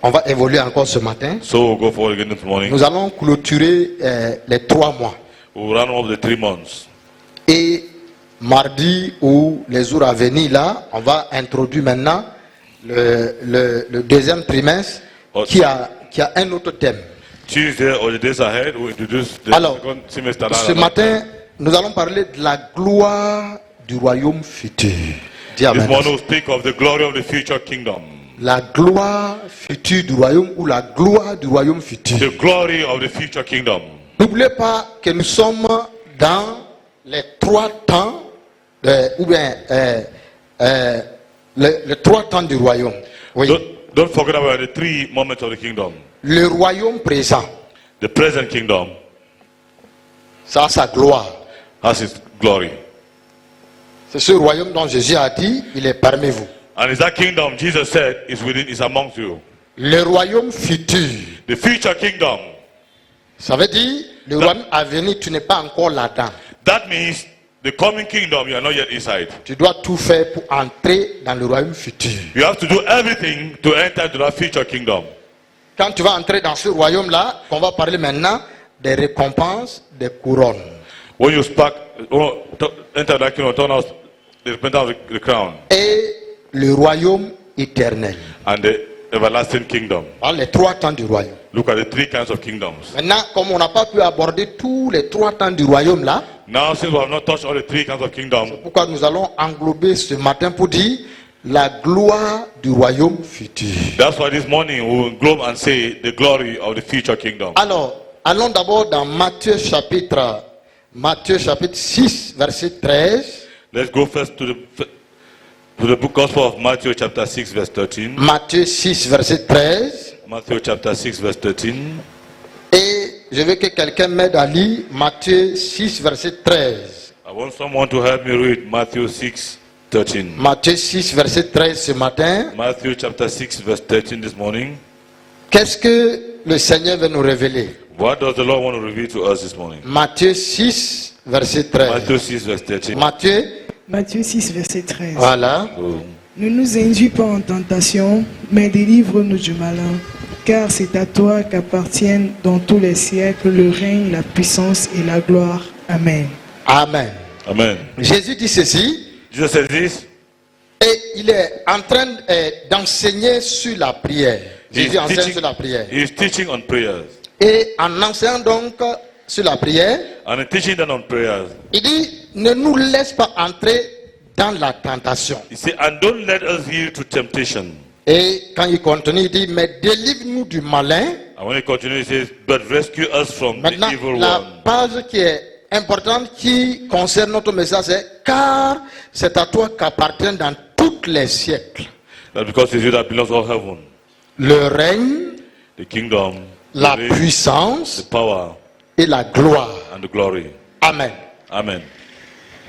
on va évoluer encore ce matin. So we'll go forward again this morning. Nous allons clôturer les 3 mois. We'll run over the 3 months. Et mardi ou les jours à venir, là, on va introduire maintenant le deuxième trimestre qui a un autre thème. Tuesday or the days ahead, we'll introduce the Alors, second semester. ce matin, nous allons parler de la gloire du royaume futur. Dis amen. This morning we'll speak of the glory of the future kingdom. La gloire future du royaume ou la gloire du royaume futur. The glory of the future kingdom. N'oubliez pas que nous sommes dans les 3 temps, ou bien les 3 temps du royaume. Oui. Don't forget about the 3 moments of the kingdom. Le royaume présent, The present kingdom ça a sa gloire. has its glory. C'est ce royaume dont Jésus a dit, il est parmi vous. And it's that kingdom Jesus said is amongst you. Le royaume futur, The future kingdom. ça veut dire le royaume à venir, tu n'es pas encore là-dedans. That means the coming kingdom, you are not yet inside. Tu dois tout faire pour entrer dans le royaume futur. You have to do everything to enter into that future kingdom. Quand tu vas entrer dans ce royaume-là, qu'on va parler maintenant des récompenses, des couronnes. When you enter that kingdom, turn out the repentance of the crown Et le royaume éternel. and the everlasting kingdom. Voilà les 3 temps du royaume. Look at the 3 kinds of kingdoms. Maintenant, comme on n'a pas pu aborder tous les 3 temps du royaume là, Now, since we have not touched all the 3 kinds of kingdom, pourquoi nous allons englober ce matin pour dire la gloire du royaume futur. that's why this morning we will globe and say the glory of the future kingdom. Alors, allons d'abord dans Matthieu chapitre 6, verset 13. Let's go first to the book Gospel of Matthew chapter 6 verse 13. Matthieu 6, verset 13. Matthew chapter 6 verse 13. Et je veux que quelqu'un m'aide à lire Matthieu 6, verset 13. I want someone to help me read Matthew 6, 13. Matthieu 6, verset 13 ce matin. Matthew chapter 6 verse 13 this morning. Qu'est-ce que le Seigneur veut nous révéler? What does the Lord want to reveal to us this morning? Matthieu 6, verset 13. Matthew 6 verse 13. Matthieu 6, verset 13. Voilà. Oh. Ne nous induis pas en tentation, mais délivre-nous du malin. Car c'est à toi qu'appartiennent dans tous les siècles le règne, la puissance et la gloire. Amen. Amen. Amen. Jésus dit ceci. Jesus says this. Et il est en train d'enseigner sur la prière. Jésus enseigne sur la prière. He is teaching on prayers. Et en enseignant donc sur la prière, And teaching them on prayers. il dit, ne nous laisse pas entrer dans la tentation. He said, and don't let us yield to temptation. Et quand il continue, il dit, mais délivre-nous du malin. And when he continues, he says, but rescue us from Maintenant, the evil la one. page qui est importante, qui concerne notre message, c'est car c'est à toi qu'appartient dans tous les siècles That's because it's you that belongs all heaven. le règne, The kingdom, la the reign, puissance the power, et la gloire. and the glory. Amen. Amen.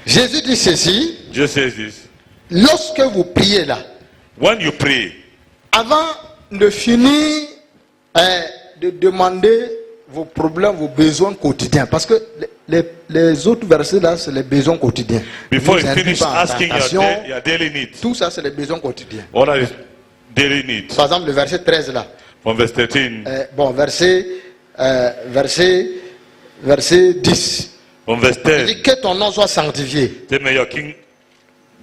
Jésus dit ceci, Jesus says this. lorsque vous priez là, When you pray, avant de finir de demander vos problèmes, vos besoins quotidiens, parce que les autres versets là, c'est les besoins quotidiens. before Ne you vous induis finish pas en asking tentation. your daily needs, Tout ça, c'est les besoins quotidiens. what are these daily needs? Par exemple, le verset 13 là. From verse 13, Bon, verset 10. from verse Il 10, dit que ton nom soit sanctifié, say, may your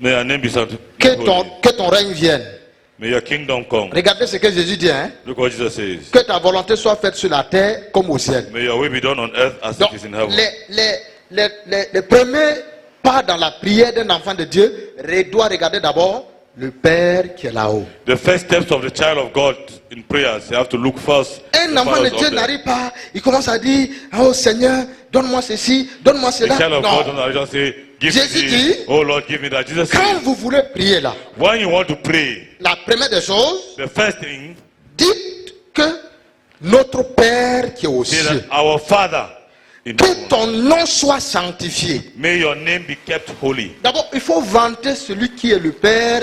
name be sanctified. que ton règne vienne. May your kingdom come. Regardez ce que Jésus dit, hein? Look what Jesus says. Que ta volonté soit faite sur la terre comme au ciel. May your will be done on earth as Donc, it is in heaven. les premiers pas dans la prière d'un enfant de Dieu doit regarder d'abord le Père qui est là-haut. The first steps of the child of God in prayers, you have to look first. Un the enfant de powers of Dieu the- n'arrive pas, il commence à dire, oh Seigneur, donne-moi ceci, donne-moi The cela. child of God Non. doesn't just say, give Jésus me dit, this. Oh Lord, give me that. Jesus Quand says, vous voulez prier là, when you want to pray, la première des choses, the first thing, dites que notre Père qui est aux say cieux, that our Father in que heaven, ton nom soit sanctifié. may your name be kept holy. D'abord, il faut vanter celui qui est le Père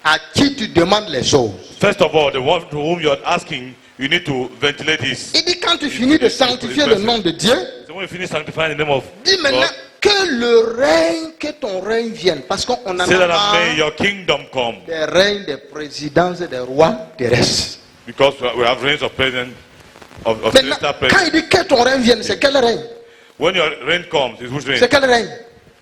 à qui tu demandes les choses. First of all, the one to whom you are asking, you need to ventilate this. Il dit quand tu finis de sanctifier le nom de Dieu, So when you finish sanctifying the name of dis maintenant God, que le règne, que ton règne vienne. Parce qu'on en a say that marre may your kingdom come. des règnes, des présidences et des rois terrestres. Because we have reigns of president, of Maintenant, celestial quand president. il dit que ton règne vienne, c'est quel règne? When your reign comes, it's which reign? C'est quel règne?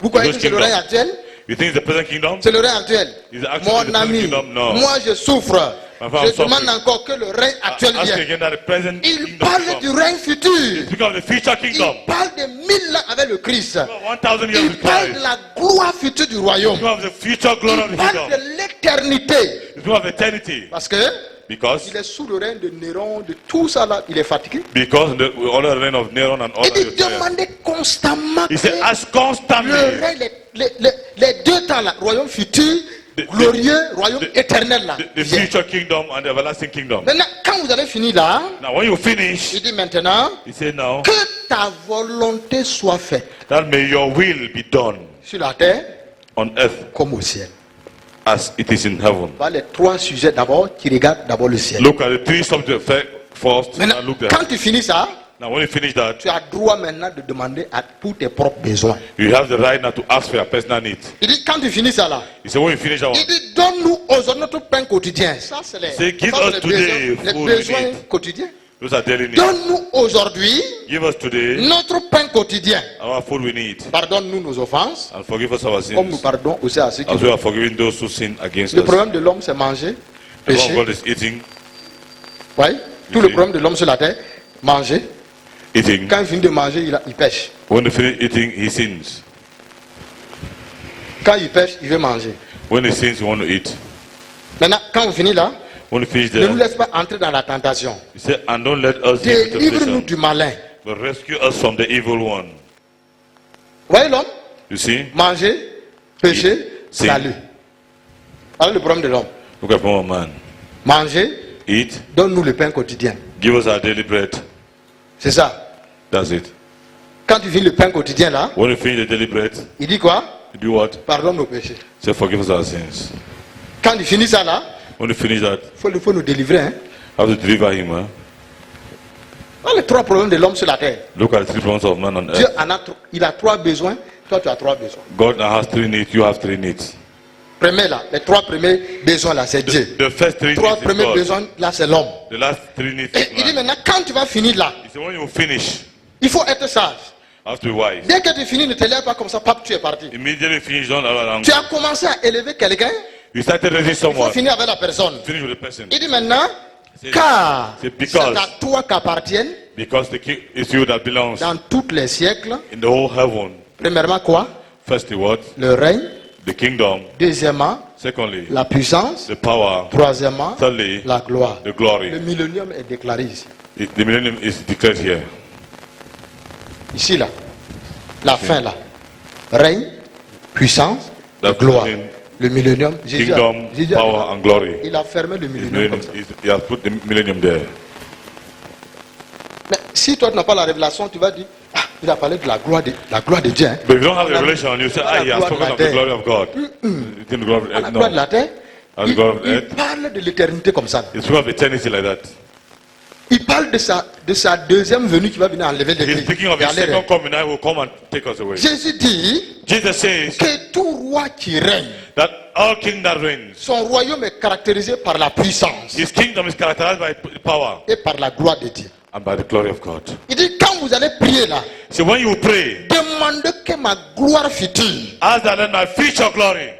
Vous croyez que c'est le kingdom. règne actuel? You think it's the present kingdom? C'est le règne actuel. Is it actually Mon the present ami, kingdom? No. moi je souffre. My father, Je I'm demande suffering. encore que le règne actuel Ask vienne. again that the present Il kingdom parle comes. du règne futur. Speak of the future kingdom. Il parle de 1000 ans avec le Christ. 1,000 years Il with parle de Christ. la gloire future du royaume. Speak of the future glory of Il the parle kingdom. de l'éternité. Speak of eternity. Parce que Because il est sous le règne de Néron, de tout ça là, il est fatigué. the all the reign of Neron and all Il dit that. demandez constamment He said, que ask le constantly. règne, les deux temps là, royaume futur, glorieux, royaume éternel là. The vient. future kingdom and the everlasting kingdom. Maintenant, quand vous avez fini là, Now, when you finish, il dit maintenant he said, now que ta volonté soit faite that may your will be done sur la terre on earth comme au ciel. as it is in heaven. Voilà les trois sujets d'abord qui regardent d'abord le ciel. Look at the three subjects first. Maintenant, And look there. quand tu finis ça, Now, when you finish that, tu as droit maintenant de demander pour tes propres besoins. you have the right now to ask for your personal needs. Il dit quand tu finis ça là, He said, when you finish that one, il dit donne-nous aujourd'hui notre pain quotidien. Ça c'est les, Say, give ça, c'est us les today besoins, les food besoins we need. quotidiens. those are daily needs. Donne-nous aujourd'hui Give us today notre pain quotidien. our food we need. Pardonne-nous nos offenses, And forgive us our comme nous sins. pardonnons aussi à ceux qui As we are forgiving those who sin against Le us. problème de l'homme c'est manger, The law of pécher. God is eating, Oui. Tout le problème de l'homme sur la terre, manger. eating. Quand il finit de manger, il pêche. When he finishes eating, he sins. Quand il pêche, il veut manger. When he sins, he wants to eat. Maintenant, quand on finit là, When he finishes ne nous there, laisse pas entrer dans la tentation. he said, and don't let us give into Délivre-nous temptation, du malin. but rescue us from the evil one. Voyez l'homme, You see? manger, pécher, Si. salut. Voilà le problème de l'homme. Look at one man. Manger, Eat, donne-nous le pain quotidien. give us our daily bread. C'est ça. That's it. Quand tu finis le pain quotidien là, When you finish the daily bread, il dit quoi? you do what? Pardonne nos péchés. Say, forgive us our sins. Quand tu finis ça là, When you finish that, il faut nous délivrer. Hein? you have to deliver him. Huh? Voilà les trois problèmes de l'homme sur la terre. Look at the three problems of man on Dieu earth. il a trois besoins, toi tu as trois besoins. God now has three needs, you have three needs. Premier là, les trois premiers besoins là, c'est Dieu. The first three Trois needs is premiers God. besoins là, c'est l'homme. The last three needs Et is il dit man. maintenant, quand tu vas finir là, He said, when you finish, il faut être sage. you have to be wise. Dès que tu finis, ne te lève pas comme ça, pape, tu es parti. Immediately finish, don't allow around. Tu as commencé à élever quelqu'un, You started raising il faut someone. finir avec la personne. Finish with the person. Il dit maintenant, C'est- car c'est c'est because- à toi qu'appartiennent Because the king is you that belongs dans tous les siècles, in the whole heaven. premièrement quoi? First, the what? Le règne. The kingdom. Deuxièmement, Secondly, la puissance. the power. Troisièmement, Thirdly, la gloire. the glory. Le millénium est déclaré ici. The millennium is declared here. Ici là. La fin là. Règne, puissance, The gloire. reign, Le millénium. Jésus a- Kingdom, Jésus a- power, and glory. il a fermé le His millénium millennium comme ça. he has put the millennium there. Mais si toi tu n'as pas la révélation, tu vas dire, ah, il a parlé de la gloire de Dieu. Hein. But if you don't have the revelation, you say, Pas la he has gloire de spoken la of the terre. glory of God. You think the glory of La earth? gloire de la No. terre. As the glory of Il earth. parle de l'éternité comme ça. He spoke of eternity like that. Il parle de sa deuxième venue qui va venir enlever He's l'église. speaking of Et his aller second coming. I will come and take us away. Jésus dit Jesus says que tout roi qui règne, that all king that reigns, son royaume est caractérisé par la puissance his kingdom is characterized by power et par la gloire de Dieu. and by the glory of God. Il dit quand vous allez prier là, So when you pray, demandez que ma gloire future, ask that let my future glory,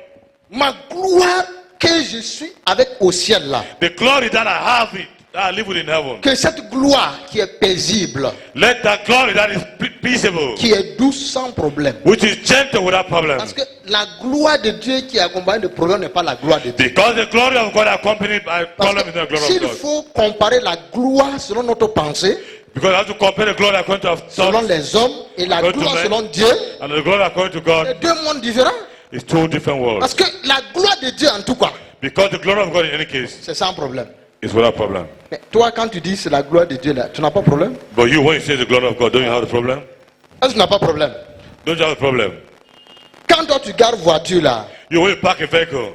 ma gloire que je suis avec au ciel là, the glory that I have it, that I live with in heaven, que cette gloire qui est paisible, let that glory that is peaceable, qui est douce sans problème. which is gentle without problem, Parce que la gloire de Dieu qui est accompagnée de problème n'est pas la gloire de Dieu. because the glory of God accompanied by Parce problem is not the que glory s'il of God. faut comparer la gloire selon notre pensée, Because I have to compare the glory according to our selon thoughts les hommes, et la According to gloire men. selon Dieu, and the glory according to God c'est deux mondes différents. is two different worlds. Parce que la gloire de Dieu en tout cas, Because the glory of God in any case c'est sans problème. is without problem. Mais toi quand tu dis c'est la gloire de Dieu là, tu n'as pas de problème? But you, when you say the glory of God, don't you have the problem? Est-ce que tu n'as pas de problème? Don't you have a problem? Quand toi tu gardes voiture là, You will park a vehicle.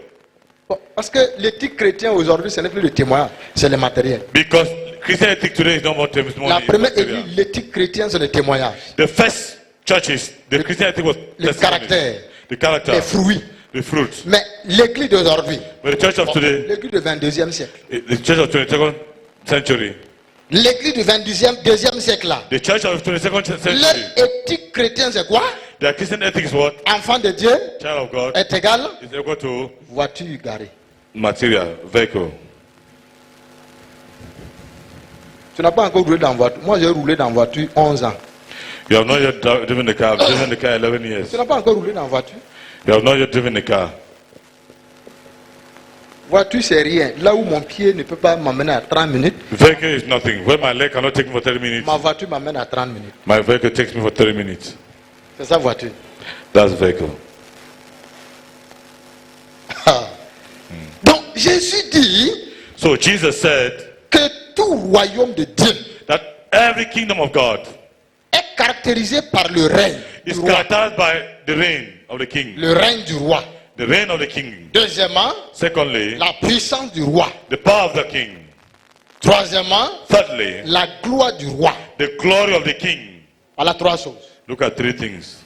bon, parce que l'éthique chrétienne aujourd'hui ce n'est plus le témoignage, c'est le matériel. Because Christian ethic today is not more testimony. La it's première material. église, l'éthique chrétienne c'est le témoignage, The first churches, the Christian ethic was le testimony. caractère, The character, les fruits. the fruits. Mais l'église d'aujourd'hui, But the church of today, l'église du 22e siècle, the church of 22nd century. L'église du 22e siècle là. The church of the 22nd century. Leur éthique chrétienne c'est quoi? Their Christian ethics is what? Enfant de Dieu Child of God est égal is equal to voiture garée. material, vehicle. Tu n'as pas encore roulé dans voiture. Moi j'ai roulé dans voiture 11 ans. You have not yet driven the car. I've driven the car 11 years. Tu n'as pas encore roulé dans voiture. You have not yet driven the car. Voiture c'est rien. Là où mon pied ne peut pas m'amener à 30 minutes, Vehicle is nothing. Where my leg cannot take me for 30 minutes, ma voiture m'amène à 30 minutes. my vehicle takes me for 30 minutes. C'est ça voiture. That's vehicle. Donc Jésus dit So Jesus said que tout royaume de Dieu that every kingdom of God est caractérisé par le règne du is roi. characterized by the reign of the king. Le règne du roi. The reign of the king. Deuxièmement, Secondly, la puissance du roi. the power of the king. Troisièmement, Thirdly, la gloire du roi. the glory of the king. Voilà trois choses. Look at three things.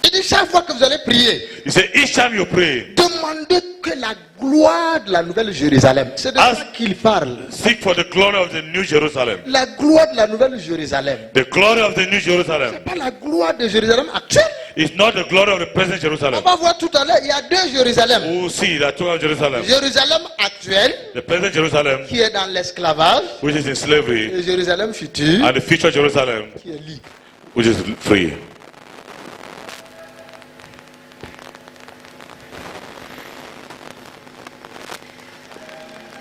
Il dit chaque fois que vous allez prier, He said, each time you pray, demandez que la gloire de la nouvelle Jérusalem. C'est de ça qu'il parle. seek for the glory of the new Jerusalem. La gloire de la nouvelle Jérusalem. The glory of the new Jerusalem Pas la gloire de Jérusalem actuelle. is not the glory of the present On Jerusalem. va voir tout à l'heure, il y a deux Jérusalem. We will see that two of Jerusalem. Jérusalem actuelle, The present Jerusalem, qui est dans l'esclavage, which is in slavery, et Jérusalem future, and the future Jerusalem, qui est libre. which is free.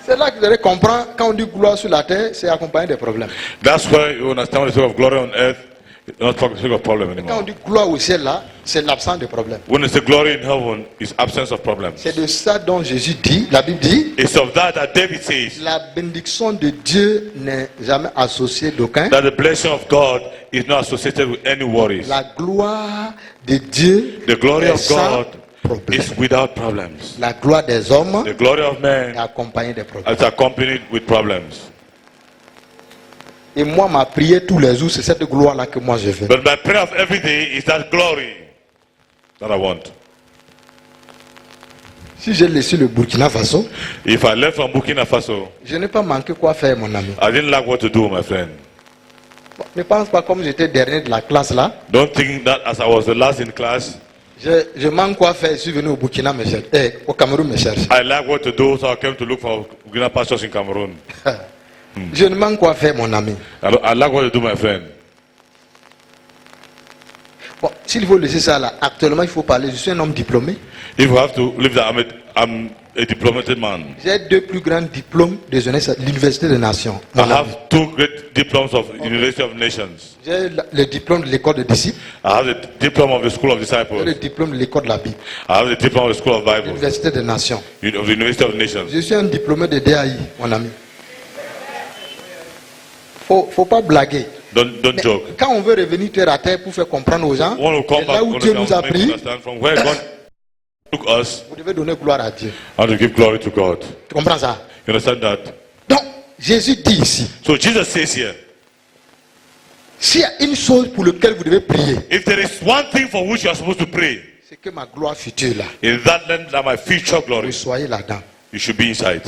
C'est là que vous allez comprendre, quand on dit gloire sur la terre, c'est accompagné des problèmes. That's why you understand the spirit of glory on earth. You're not talking of problem Quand on anymore. dit gloire au ciel là, c'est l'absence de problème. When it's the glory in heaven, it's absence of problems. C'est de ça dont Jésus dit, la Bible dit, It's of that David says la bénédiction de Dieu n'est jamais associée d'aucun. that the blessing of God is not associated with any worries. La gloire de Dieu The glory est of sans God problème. is without problems. La gloire des hommes The glory of est man accompagnée des problèmes. is accompanied with problems. Et moi, ma prière tous les jours, c'est cette gloire-là que moi je veux. But my prayer of every day is that glory that I want. Si j'ai laissé le Burkina Faso, If I left from Burkina Faso, je n'ai pas manqué quoi faire, mon ami. I didn't like what to do, my friend. Bon, ne pense pas comme j'étais dernier de la classe là. Don't think that as I was the last in class, Je manque quoi faire, je suis venu au Burkina me chercher. Au Cameroun me chercher. I like what to do, so I came to look for Burkina pastors in Cameroon. Je ne manque quoi faire, mon ami. I like what to do, my friend. Bon, s'il faut laisser ça là, actuellement il faut parler. Je suis un homme diplômé. If you have to leave that, I'm a diplomated man. J'ai deux plus grands diplômes de jeunesse à l'Université des Nations. I Mon ami. have two great diplomas of University of Nations. J'ai le diplôme de l'école de disciples I have the diploma of the School of et le Disciples. diplôme de l'école de la Bible. I have the diploma of the School of Bible, L'Université des Nations. of the University of Nations. Je suis un diplômé de DAI, mon ami. Faut pas blaguer. Don't Mais joke. quand on veut revenir terre à terre pour faire comprendre aux gens, One will come c'est back là où on Dieu nous a make pris, understand from where God took us vous devez donner gloire à Dieu. and to give glory to God. Tu comprends ça? You understand that? Donc, Jésus dit ici, So Jesus says here, s'il y a une chose pour laquelle vous devez prier, if there is one thing for which you are supposed to pray, c'est que ma gloire future là, in that land that my future glory, vous soyez là-dedans. you should be inside.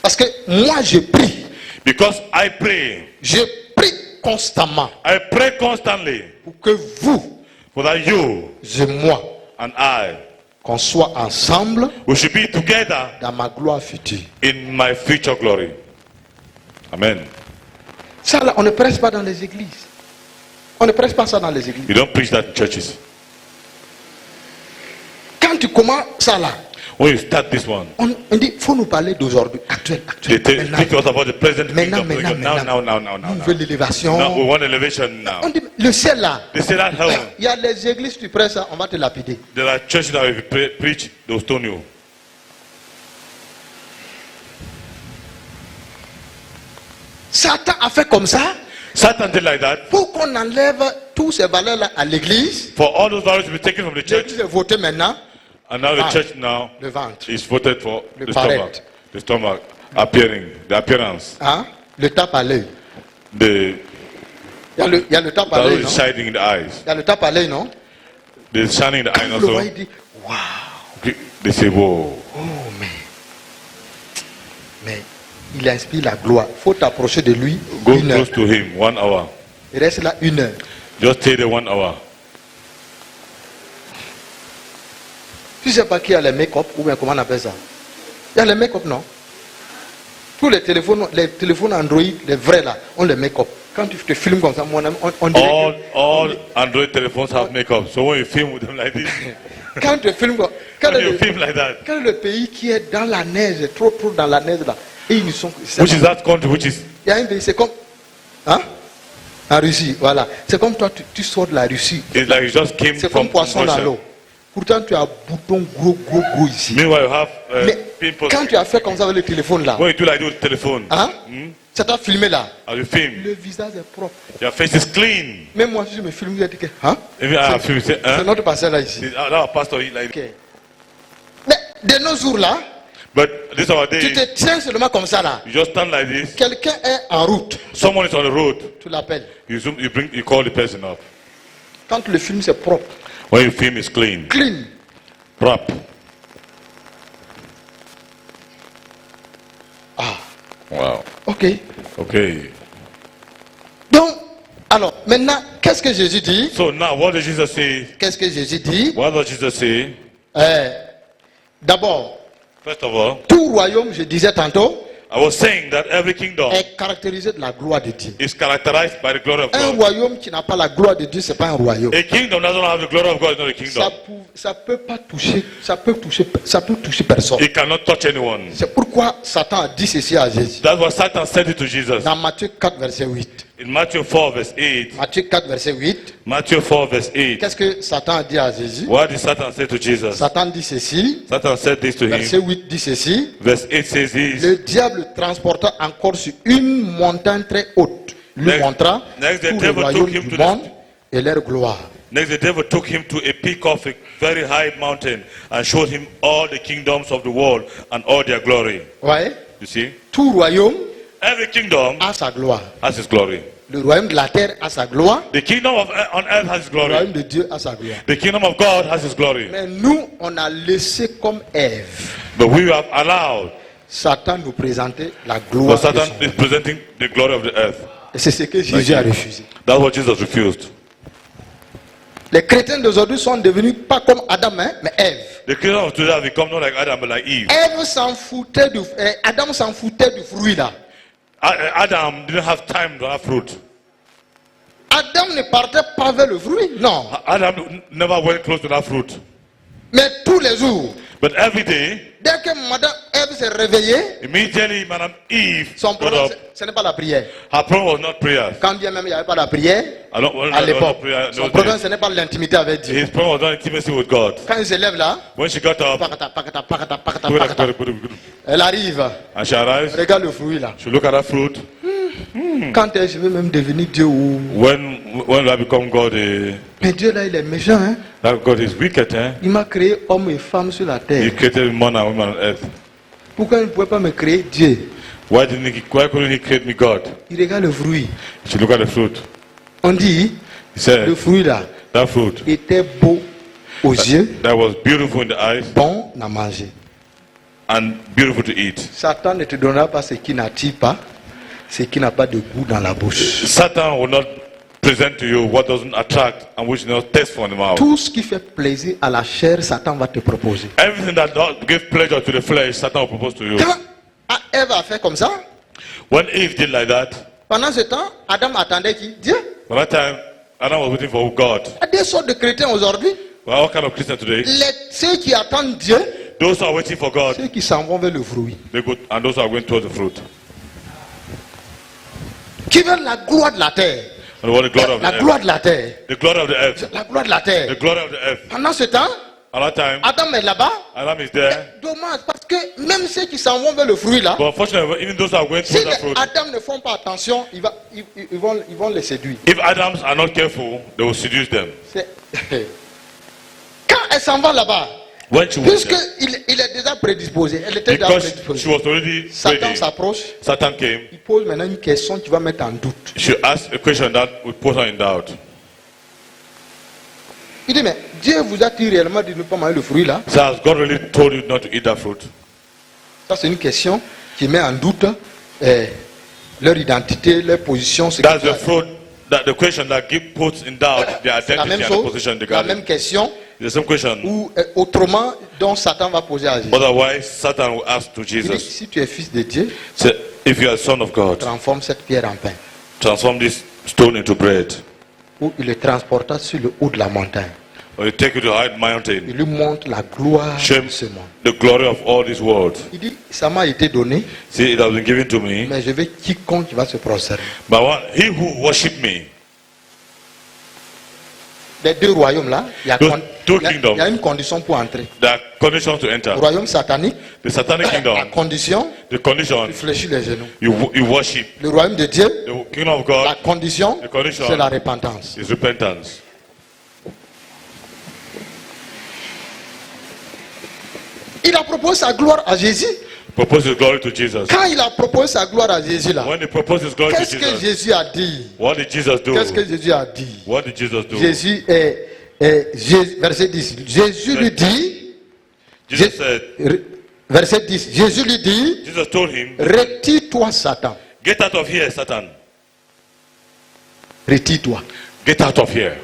Parce que moi je prie, Because I pray, je prie constamment I pray constantly pour que vous for that you et moi, and I, qu'on soit ensemble we should be together dans ma gloire future. in my future glory. Amen. Ça là, on ne presse pas dans les églises. On ne presse pas ça dans les églises. You don't preach that in churches. Quand tu commences ça là, When you start this one, on dit, faut nous parler d'aujourd'hui, actuel, they actuel. speak to us about the present Maintenant, kingdom. Now. Nouvelle élévation. Now we want elevation now. On dit, le ciel là, They say that heaven. il y a les églises, tu prêches ça, on va te lapider. There are churches that if you preach, they'll stone you. Satan a fait comme ça Satan did like that. pour qu'on enlève tous ces valeurs là à l'église. For all those values to be taken from the church. L'église est votée maintenant, And now the church now le ventre, is voted for Le the parade. stomach. The stomach appearing, the appearance. hein? Le tape à l'œil. The Il y a le tape à that l'œil, is non? shining in the eyes. Il y a le tape à l'œil, non? The shining in the eye Le also. roi il dit, waouh, They say, whoa. Oh, mais il inspire la gloire. Il faut t'approcher de lui Go 1 heure. close to him 1 hour. Il reste là 1 heure. Just stay there 1 hour. Tu sais pas qui a les make-up ou bien comment on appelle ça? Il y a les make-up, non? Tous les téléphones Android, les vrais là, ont les make-up. Quand tu te filmes comme ça, mon ami, on dirait All Android telephones have makeup. So when you film with them like this, quand tu filmes comme when you film like that, quel est le pays qui est dans la neige, trop dans la neige là, et ils sont. which is that country which is Il y a un pays, c'est comme. Hein? En Russie, voilà. C'est comme toi, tu sors de la Russie. it's like you just came C'est from comme poisson dans Russia. l'eau. Pourtant, tu as un bouton gros ici. Meanwhile, you have Mais pimples. quand tu as fait comme ça avec le téléphone là, When you do like this with the telephone, hein? Ça t'a filmé là. as you film, Le visage est propre. your face is clean. Même moi, si je me filme, je dis que. Hein? Even I film, say, C'est notre pasteur là ici. our pastor he like. Ok. Mais de nos jours là, But this our tu day, te tiens seulement comme ça là. you just stand like this. Quelqu'un est en route, Someone is on the road. tu l'appelles. You zoom, you call the person up. Quand le film c'est propre, When you film, it's clean, clean. proper. Ah, Wow. ok. Okay. Donc, alors, maintenant, qu'est-ce que Jésus dit? So now, what does Jesus say? Qu'est-ce que Jésus dit? What does Jesus say? D'abord, First of all, tout royaume, je disais tantôt, I was saying that every kingdom est caractérisé de la gloire de Dieu. is characterized by the glory of Un God. royaume qui n'a pas la gloire de Dieu, c'est pas un royaume. A kingdom doesn't have the glory of God, it's not a kingdom. Ça peut pas toucher, ça peut toucher personne. It cannot touch anyone. C'est pourquoi Satan a dit ceci à Jésus. That's what Satan said it to Jesus. Dans Matthieu 4, verset 8. In Matthew 4, verse 8. Matthieu 4, verset 8. Matthew 4, verse 8. Qu'est-ce que Satan a dit à Jésus? What did Satan say to Jesus? Satan dit ceci. Satan said this to Verset him. 8 dit ceci. Verse 8 says this. Le diable transporta encore sur une montagne très haute. Lui Next- montra next the tout le devil royaume took him du to the- monde et leur gloire. Next, the devil took him to a peak of a very high mountain and showed him all the kingdoms of the world and all their glory. Ouais. You see? Tout royaume Every kingdom a sa gloire. has its glory. Le royaume de la terre a sa gloire. The kingdom on earth has its Le royaume glory. de Dieu a sa gloire. The kingdom of God has its glory. Mais nous, on a laissé comme Ève, But we have allowed. Satan nous présenter la But gloire. de Satan son- is presenting the glory of the earth. Et c'est ce que Jésus a refusé. That's what Jesus refused. Les chrétiens d'aujourd'hui sont devenus pas comme Adam, hein, mais Ève. The kingdom of today has become not like Adam but like Eve. Ève s'en foutait Adam s'en foutait du fruit là. Adam didn't have time to have fruit. Adam ne partait pas vers le fruit, non. Adam never went close to that fruit. Mais tous les jours, But every day, dès que Madame Ève s'est réveillée, immediately Madam Eve son got problème, up. ce n'est pas la prière. Her problem was not prayer. Quand bien même il n'y avait pas la prière, I don't want à no l'époque, prayer. son No problème, day. ce n'est pas l'intimité avec Dieu. His problem was not intimacy with God. Quand il se lève là, When she got up, pakata, elle arrive, and she arrives, regarde le fruit là. she look at that fruit. Quand je vais même devenir Dieu ou... When I become God, Mais Dieu là, il est méchant, hein. that God is wicked, eh? Il m'a créé homme et femme sur la He terre. created man and woman on earth. Pourquoi il ne pouvait pas me créer Dieu? Why couldn't he create me God? Il regarde le fruit. She look at the fruit. On dit, He said, le fruit là that fruit était beau aux yeux, that was beautiful in the eyes bon à manger. and beautiful to eat. Satan ne te donnera pas ce qui n'attire pas, ce qui n'a pas de goût dans la bouche. Satan will not present to you what doesn't attract and which is not tasteful in the mouth. Tout ce qui fait plaisir à la chair, Satan va te proposer. Everything that does give pleasure to the flesh, Satan will propose to you. Quand Ève a fait comme ça, When Eve did like that, pendant ce temps, Adam attendait qui? Dieu. by that time, Adam was waiting for God. Il y a des sortes de chrétiens aujourd'hui. Well, what kind of Christian today? Ceux qui attendent Dieu, Those who are waiting for God, ceux qui s'en vont vers le fruit. they go, and those who are going towards the fruit. Qui veulent la gloire de la terre. And what the glory of the La earth. gloire de la terre. The glory of the earth. La gloire de la The terre. glory of the earth. Pendant ce temps, At that time, Adam est là-bas. Adam is there. Dommage, parce que même ceux qui s'en vont vers le fruit là, But unfortunately, even those who are going si towards les that fruit, Adam ne font pas attention, ils vont les séduire. if Adams are not careful, they will seduce them. C'est- Quand elle s'en va là-bas, When she was puisque there, il est déjà prédisposé, elle était déjà because she prédisposée. was already Satan ready, s'approche, Satan came. il pose maintenant une question qui va mettre en doute. She asked a question that would put her in doubt. Il dit, mais Dieu vous a-t-il réellement dit de ne pas manger le fruit là? So has God really told you not to eat that fruit? Ça, c'est une question qui met en doute leur identité, leur position. Ce That's qu'ils the font. fruit, the question that puts in doubt their C'est la identity même and the chose, position in the la garden. même question, The same question. ou autrement, dont Satan va poser à Jésus. Otherwise, Satan will ask to Il dit, Jesus, si tu es fils de Dieu, say, if you are son of God, transforme cette pierre en pain. transform this stone into bread. Ou il le transporta sur le haut de la montagne. Or you take it to a high Il mountain, lui montre la gloire show him de ce monde. the glory of all this world. Il dit, ça m'a été donné, See, it has been given to me, mais je veux quiconque va se prosterner. but he who worship me, Les deux royaumes là, il y a, Those two il y a- kingdoms. il y a une condition pour entrer. there are conditions to enter. Le royaume satanique, The satanic la kingdom, condition, the condition, tu fléchis les genoux. you worship. Le royaume de Dieu, The kingdom of la God condition, The condition. c'est la repentance. is repentance. Il a proposé sa gloire à Jésus. Propose his glory to Jesus. Quand il a proposé sa gloire à Jésus là, When he proposed his glory to qu'est-ce que Jesus, Jésus a dit? what did Jesus do? Qu'est-ce que Jésus a dit? What did Jesus do? Jésus verset 10. Jésus lui dit, Jesus said, verset 10, Jésus lui dit, Jesus told him, retire-toi Satan. get out of here, Satan. Retire-toi. Get out of here.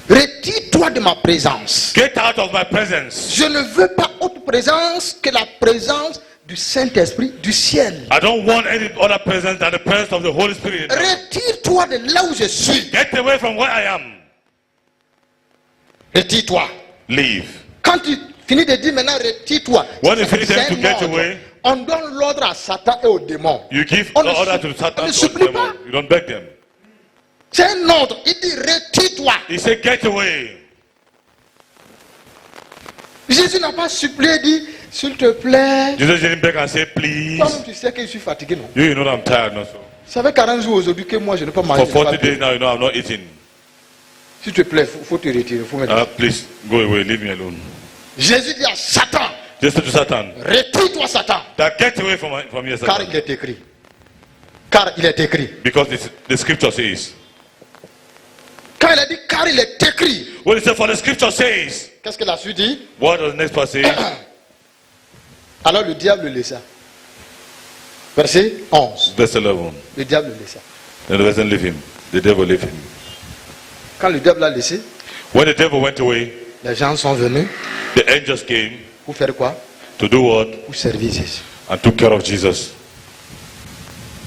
Retire-toi de ma présence. Get out of my presence. Je ne veux pas autre présence que la présence du Saint-Esprit du ciel. I don't want any other presence than the presence of the Holy Spirit. Retire-toi de là où je suis. Get away from where I am. Retire-toi. Leave. Quand tu finis de dire maintenant retire-toi, When you finish c'est them to un get ordre. away, On donne l'ordre à Satan et aux démons. you give On ne order sup- to Satan on ne to supplie them. pas. You don't beg them. C'est un ordre. Il dit retire-toi. He said, get away. Jésus n'a pas supplié, dit s'il te plaît. Jesus didn't beg and say, please. Toi-même, tu sais que je suis fatigué, non? You know that I'm tired, no? So. Ça fait 40 jours aujourd'hui que moi je n'ai pas mangé. For je n'ai 40 pas bu. days now, you know I'm not eating. S'il te plaît, faut te retirer. Faut mettre... Please go away, leave me alone. Jésus dit à Satan, Just to Satan, retire-toi Satan. that get away from here, Car Satan. il est écrit. Car il est écrit. Because the scripture says. Quand il a dit car il est écrit, When it says, for the scripture says, qu'est-ce que la suite dit? what does the next part say? Alors le diable le laissa. Verset 11. Verse 11. Le diable le laissa. And the doesn't leave him. The devil left him. Quand le diable l'a laissé, When the devil went away, les gens sont venus the angels came pour faire quoi? to do what? Pour servir Jésus. And took care of Jesus.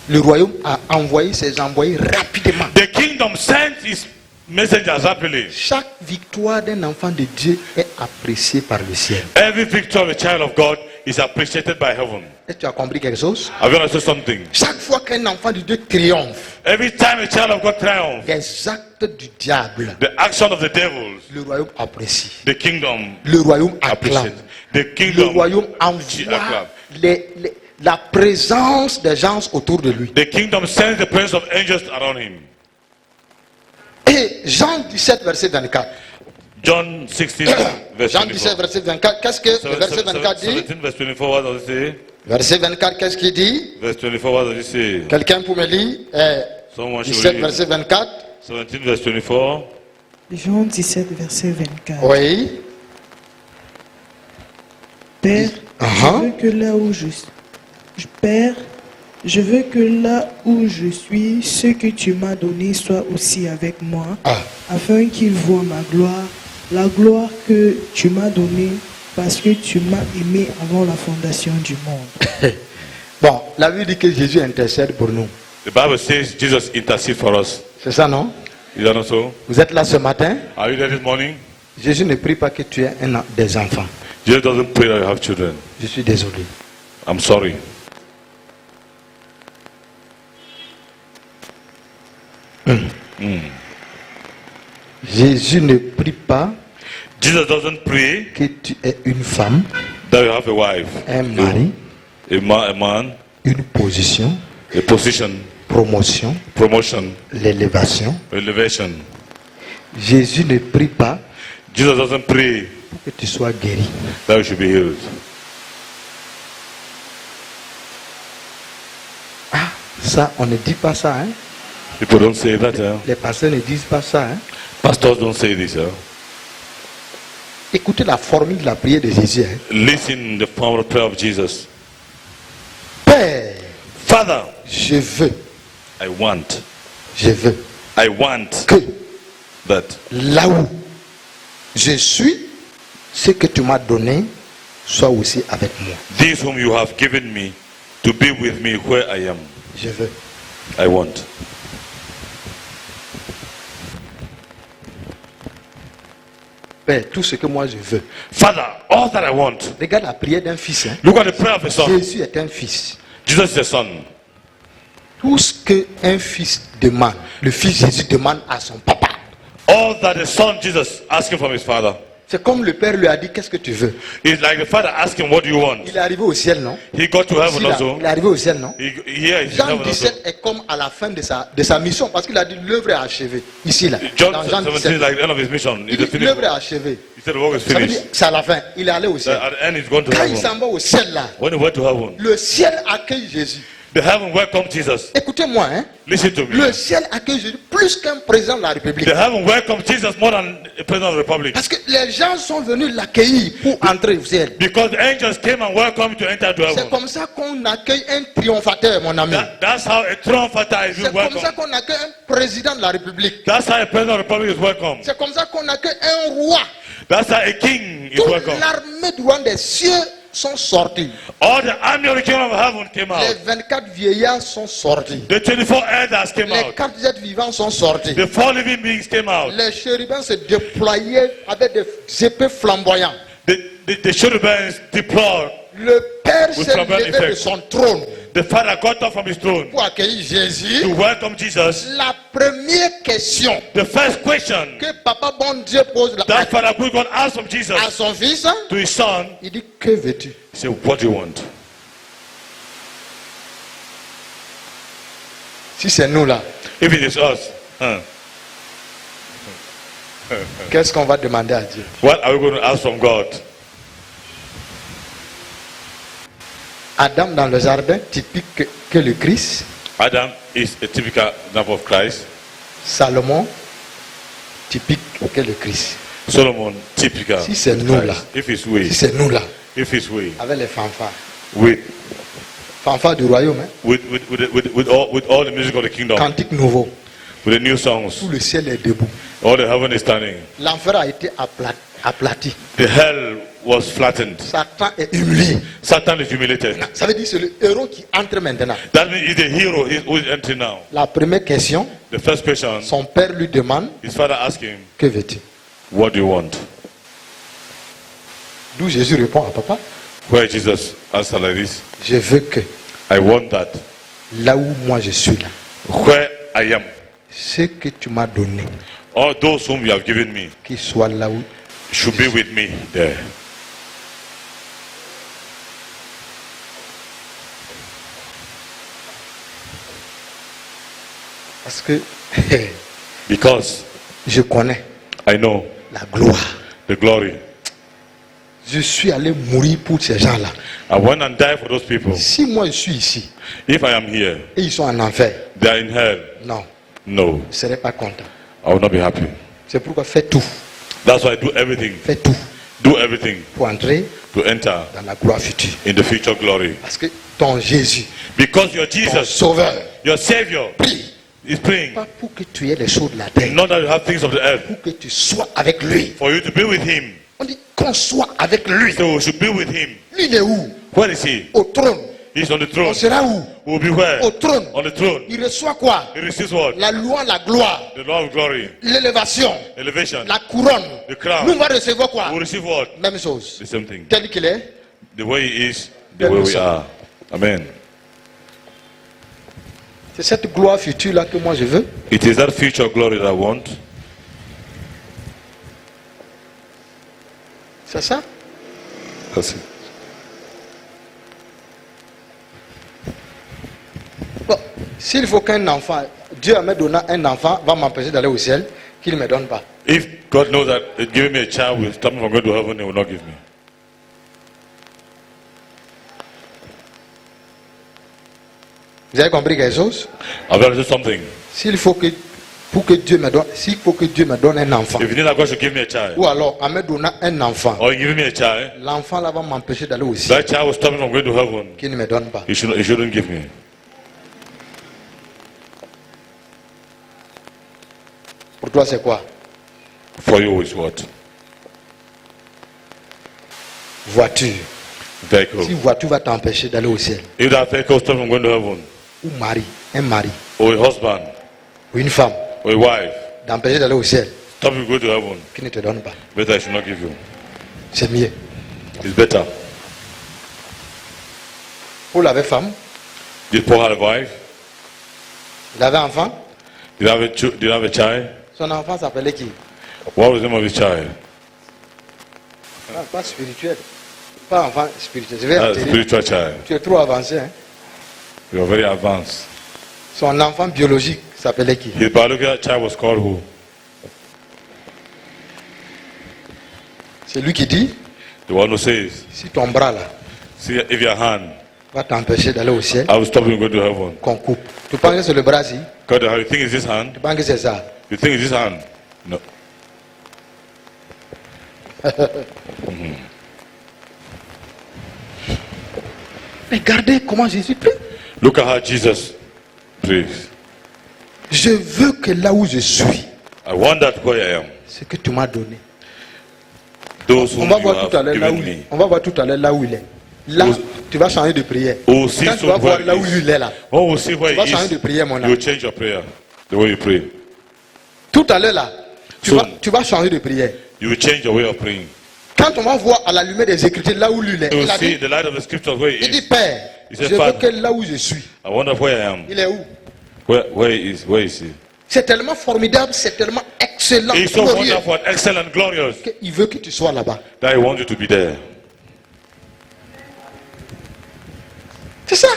Le royaume a envoyé ses envoyés rapidement. The kingdom sent his messengers rapidly. Chaque victoire d'un enfant de Dieu est appréciée par le ciel. Every victory of a child of God is appreciated by heaven. Est-ce que tu as compris quelque chose? Have you understood something? Chaque fois qu'un enfant de Dieu triomphe Every time a child of God triumphs, des actes du diable, the action of the devils, le royaume apprécie. the kingdom Le royaume acclame. appreciates. The Le kingdom, royaume acclame. envoie la présence des gens autour de lui. The kingdom sends the presence of angels around him. Et Jean 17, verset 24. John 16, verse Jean 17, 24. verset 24. Qu'est-ce que le verset 24 dit? 17, verse 24, what does it say? Verset 24, qu'est-ce qu'il dit? Verse 24, what does it say? Quelqu'un pour me lire? Someone should 17, read. verset 24. 17, verse 24. Jean 17, verset 24. Oui. Père, Uh-huh. je veux que là où Père, je veux que là où je suis, ce que tu m'as donné soit aussi avec moi, Ah. afin qu'ils voient ma gloire, la gloire que tu m'as donnée, parce que tu m'as aimé avant la fondation du monde. Bon, la Bible dit que Jésus intercède pour nous. The Bible says Jesus intercedes for us. C'est ça, non? Is that not so? Vous êtes là ce matin? Are you there this morning? Jésus ne prie pas que tu aies des enfants. Jesus doesn't pray that you have children. Je suis désolé. I'm sorry. Jésus ne prie pas Jesus doesn't pray que tu aies une femme, that you have a wife, un mari, a man, une position, a position, promotion, promotion, l'élévation. elevation. Jésus ne prie pas Jesus doesn't pray pour que tu sois guéri. that you should be healed. Ah, ça, on ne dit pas ça. Hein? People don't say that. Les pasteurs ne disent pas ça. Hein? Pastors don't say this. Écoutez la formule de la prière de Jésus. Hein. Listen the form of prayer of Jesus. Père, Father, je veux I want que that là où je suis, ce que tu m'as donné soit aussi avec moi. these whom you have given me to be with me where I am. Je veux. I want. Père, tout ce que moi je veux. Father, all that I want. Regarde la prière d'un fils. Hein. Look at the prayer of a son. Jésus est un fils. Jesus is a son. Tout ce qu'un fils demande, le fils Jésus demande à son papa. All that the son Jesus asking from his father. C'est comme le père lui a dit, qu'est-ce que tu veux? It's like the father asking, what do you want? Il est arrivé au ciel, non? He got to heaven Ici, là, also. il est arrivé au ciel, non? Here he's in Jean heaven also. 17 est comme à la fin de sa mission, parce qu'il a dit l'œuvre est achevée. Ici, là. John Dans Jean 17 is 17. like the end of his mission. Il It's dit, finished. l'œuvre est achevée. He said the work is Ça veut dire finished. c'est à la fin. Il est allé au ciel. At the end he's going to Quand il heaven. s'en va au ciel, là, When he went to heaven, le ciel accueille Jésus. the heaven welcomed Jesus. Écoutez-moi, hein. Listen to me. Le ciel accueille Jésus plus qu'un président de la République. The heaven welcomed Jesus more than a president of the republic. Parce que les gens sont venus l'accueillir pour entrer au ciel. Because the angels came and welcomed him to enter to C'est heaven. comme ça qu'on accueille un triomphateur, mon ami. That's how a triomphator is C'est comme ça welcomed. qu'on accueille un président de la République. That's how a president of the republic is welcomed. C'est comme ça qu'on accueille un roi. That's how a king is Toute welcomed. l'armée du roi des cieux sont sortis. All the army of the kingdom of heaven came Les out. 24 vieillards sont sortis. The 24 elders came Les out. 4 êtres vivants sont sortis. The 4 living beings came out. Les chérubins se déployaient avec des épées flamboyantes. The cherubims deplored. Le Père With s'est flamboyant levé de effect. son trône The father got up from his throne pour accueillir Jésus. to welcome Jesus. La première question The first question que Papa bon Dieu pose that father could God asked from Jesus à son fils, to his son, il dit, que veux-tu? he said, what do you want? Si c'est nous là, If it is us, qu'est-ce qu'on va demander à Dieu? what are we going to ask from God? Adam dans le jardin, typique que le Christ. Adam is a typical example of Christ. Salomon, typique que le Christ. Solomon, typical. Si c'est of nous Christ. là. If his way, Si c'est nous là, if his way, avec les fanfares. with Fanfares du royaume, hein? with all the music of the kingdom, Cantique nouveau. with the new songs, Tout le ciel est debout. all the heaven is standing. L'enfer a été aplati. The hell was flattened. Satan est humilié. Satan is humiliated. Ça veut dire que c'est le héros qui entre maintenant. That means he's the hero who is entering now. La première question, The first question, son père lui demande, his father asked him, que veux-tu? what do you want? D'où Jésus répond à papa, Where Jesus answered like this, je veux que I want that. là où moi je suis là, Where I am, ce que tu m'as donné, all those whom you have given me qu'il soit là où. should be with me there. Parce que Because je connais I know la gloire. the glory. Je suis allé mourir pour ces gens-là. I went and died for those people. Si moi je suis ici If I am here, et ils sont en enfer, they are in hell. non, No, je ne serai pas content. I will not be happy. C'est pourquoi fais tout, That's why I do everything. fais tout Do everything pour entrer to enter dans la gloire future. in the future glory. Parce que ton Jésus, Because your ton Jesus, Sauveur, your Savior, prie, is praying. pas pour que tu aies les choses de la terre, Not that you have things of the earth. pour que tu sois avec lui. For you to be with Him. On dit qu'on soit avec lui. So we should be with Him. Lui il est où? Where is He? Au trône. He's on the On throne. sera où? We'll be where? Au trône. On the throne. Il reçoit quoi? He receives what? La louange, la gloire, The Lord of glory. l'élévation, Elevation. la couronne. The crown. Nous on va recevoir quoi? We'll receive what? Même chose. The same thing. Tel qu'il est. The way He is, the way we are. Amen. C'est cette gloire future là que moi je veux. It is that future glory that I want. C'est ça? That's it. Bon, s'il faut qu'un enfant, Dieu me donne un enfant, va m'empêcher d'aller au ciel, qu'il ne me donne pas. If God knows that giving me a child will stop me from going to heaven, He will not give me. Vous avez compris quelque chose? I've got to do something. S'il faut que pour que Dieu me donne, s'il faut que Dieu me donne un enfant, If you need that God should give me a child, ou alors en me donnant un enfant, or give me a child, l'enfant là va m'empêcher d'aller au ciel, that child will stop me from going to heaven. qui ne me donne pas. You shouldn't give me. Pour toi, c'est quoi? For you is what? Voiture. Vehicle. Si voiture va t'empêcher d'aller au ciel, If that vehicle stops from going to heaven, ou mari, un mari, or a husband, ou une femme, or a wife, d'empêcher d'aller au ciel, stop you going to heaven, qui ne te donne pas, better I should not give you. c'est mieux. It's better. Paul avait femme, Did Paul have a wife? il avait enfant, Did he have a child? son enfant s'appelait qui? What was the name of his child? Pas spirituel, pas enfant spirituel. Je vais A atterrir. spiritual child. Tu es trop avancé. Hein? You are very advanced. Son enfant biologique s'appelait qui? His biological child was called who? C'est lui qui dit, The one who says, si ton bras là see, if your hand, va t'empêcher d'aller au ciel, I will stop you from going to heaven. qu'on coupe. Tu penses que c'est le bras-ci? God, you think it's this hand? Tu penses que c'est ça? You think it's this hand? No. Regardez comment Jésus prie. Look at how Jesus prays. Je veux que là où je suis, I want that where I am. ce que tu m'as donné. Those On whom va you voir tout à l'heure have là où given il est. me. On va voir tout à l'heure là où il est. Là, tu vas changer de prière. Oh, see Quand tu vas soon voir where là he où is. il est là, Oh, we'll see where tu vas he changer de is. prière, mon You ami. will change your prayer, the way you pray. Tout à l'heure là, Soon. tu vas changer de prière. You will change your way of praying. Quand on va voir à la lumière des Écritures là où il est, You will il a see dit, the light of the scriptures where he il dit, is. Père, He je said, veux Father. que là où je suis, I wonder where I am. il est où? Where he is? Where is he? C'est tellement formidable, c'est tellement excellent, He's so glorieux, wonderful, excellent, glorious qu'il veut que tu sois là-bas. that he wants you to be there. C'est ça.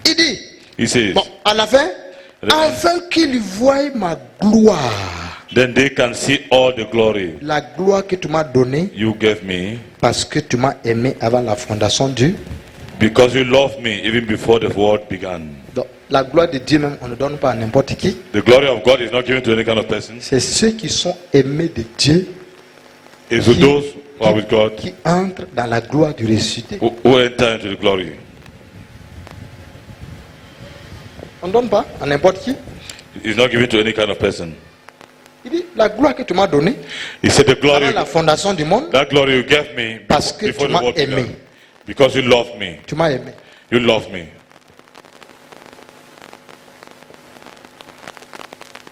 Il dit, He says, bon, à la fin, afin qu'il voie ma gloire, then they can see all the glory la gloire que tu m'as donnée, you gave me, parce que tu m'as aimé avant la fondation du. because you loved me even before the world began. Donc, la gloire de Dieu même, on ne donne pas à n'importe qui. The glory of God is not given to any kind of person. C'est ceux qui sont aimés de Dieu It's to those who are with God, qui entrent dans la gloire du ressuscité. who enter into the glory. On ne donne pas à n'importe qui. It's not given to any kind of person. Il dit, la gloire que tu m'as donnée He said, the glory, avant la fondation du monde, that glory you gave me parce que before tu the m'as world aimé. began. Because you loved me. Tu m'as aimé. You loved me.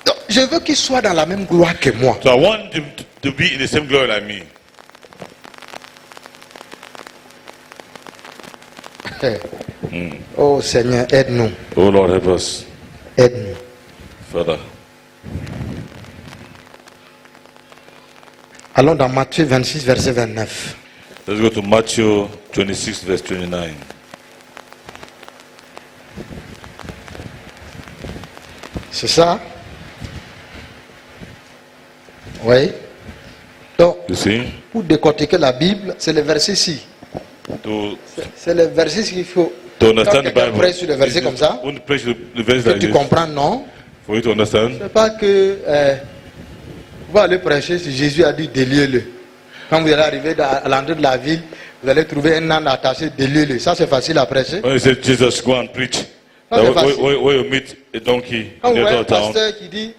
Donc, je veux qu'il soit dans la même gloire que moi. So I want him to be in the same glory like me. Oh Seigneur, aide-nous. Oh Lord, help us, Aide-nous. Father. Allons dans Matthieu 26, verset 29. Let's go to Matthew 26, verse 29. C'est ça? Oui. Donc, You see? pour décortiquer la Bible, c'est le verset ici. To C'est le verset qu'il faut. To Quand understand the quelqu'un Bible, prêche sur le verset comme ça, when you preach the verse que like tu this, comprends, non. for you to understand, C'est pas que vous allez prêcher si Jésus a dit déliez-le. Quand vous allez arriver à l'entrée de la ville, vous allez trouver un âne attaché, déliez-le. Ça, c'est facile à prêcher. when you say Jesus, go and preach, Ah, c'est that facile. where you meet a donkey Quand in vous voyez the un town, pasteur qui dit,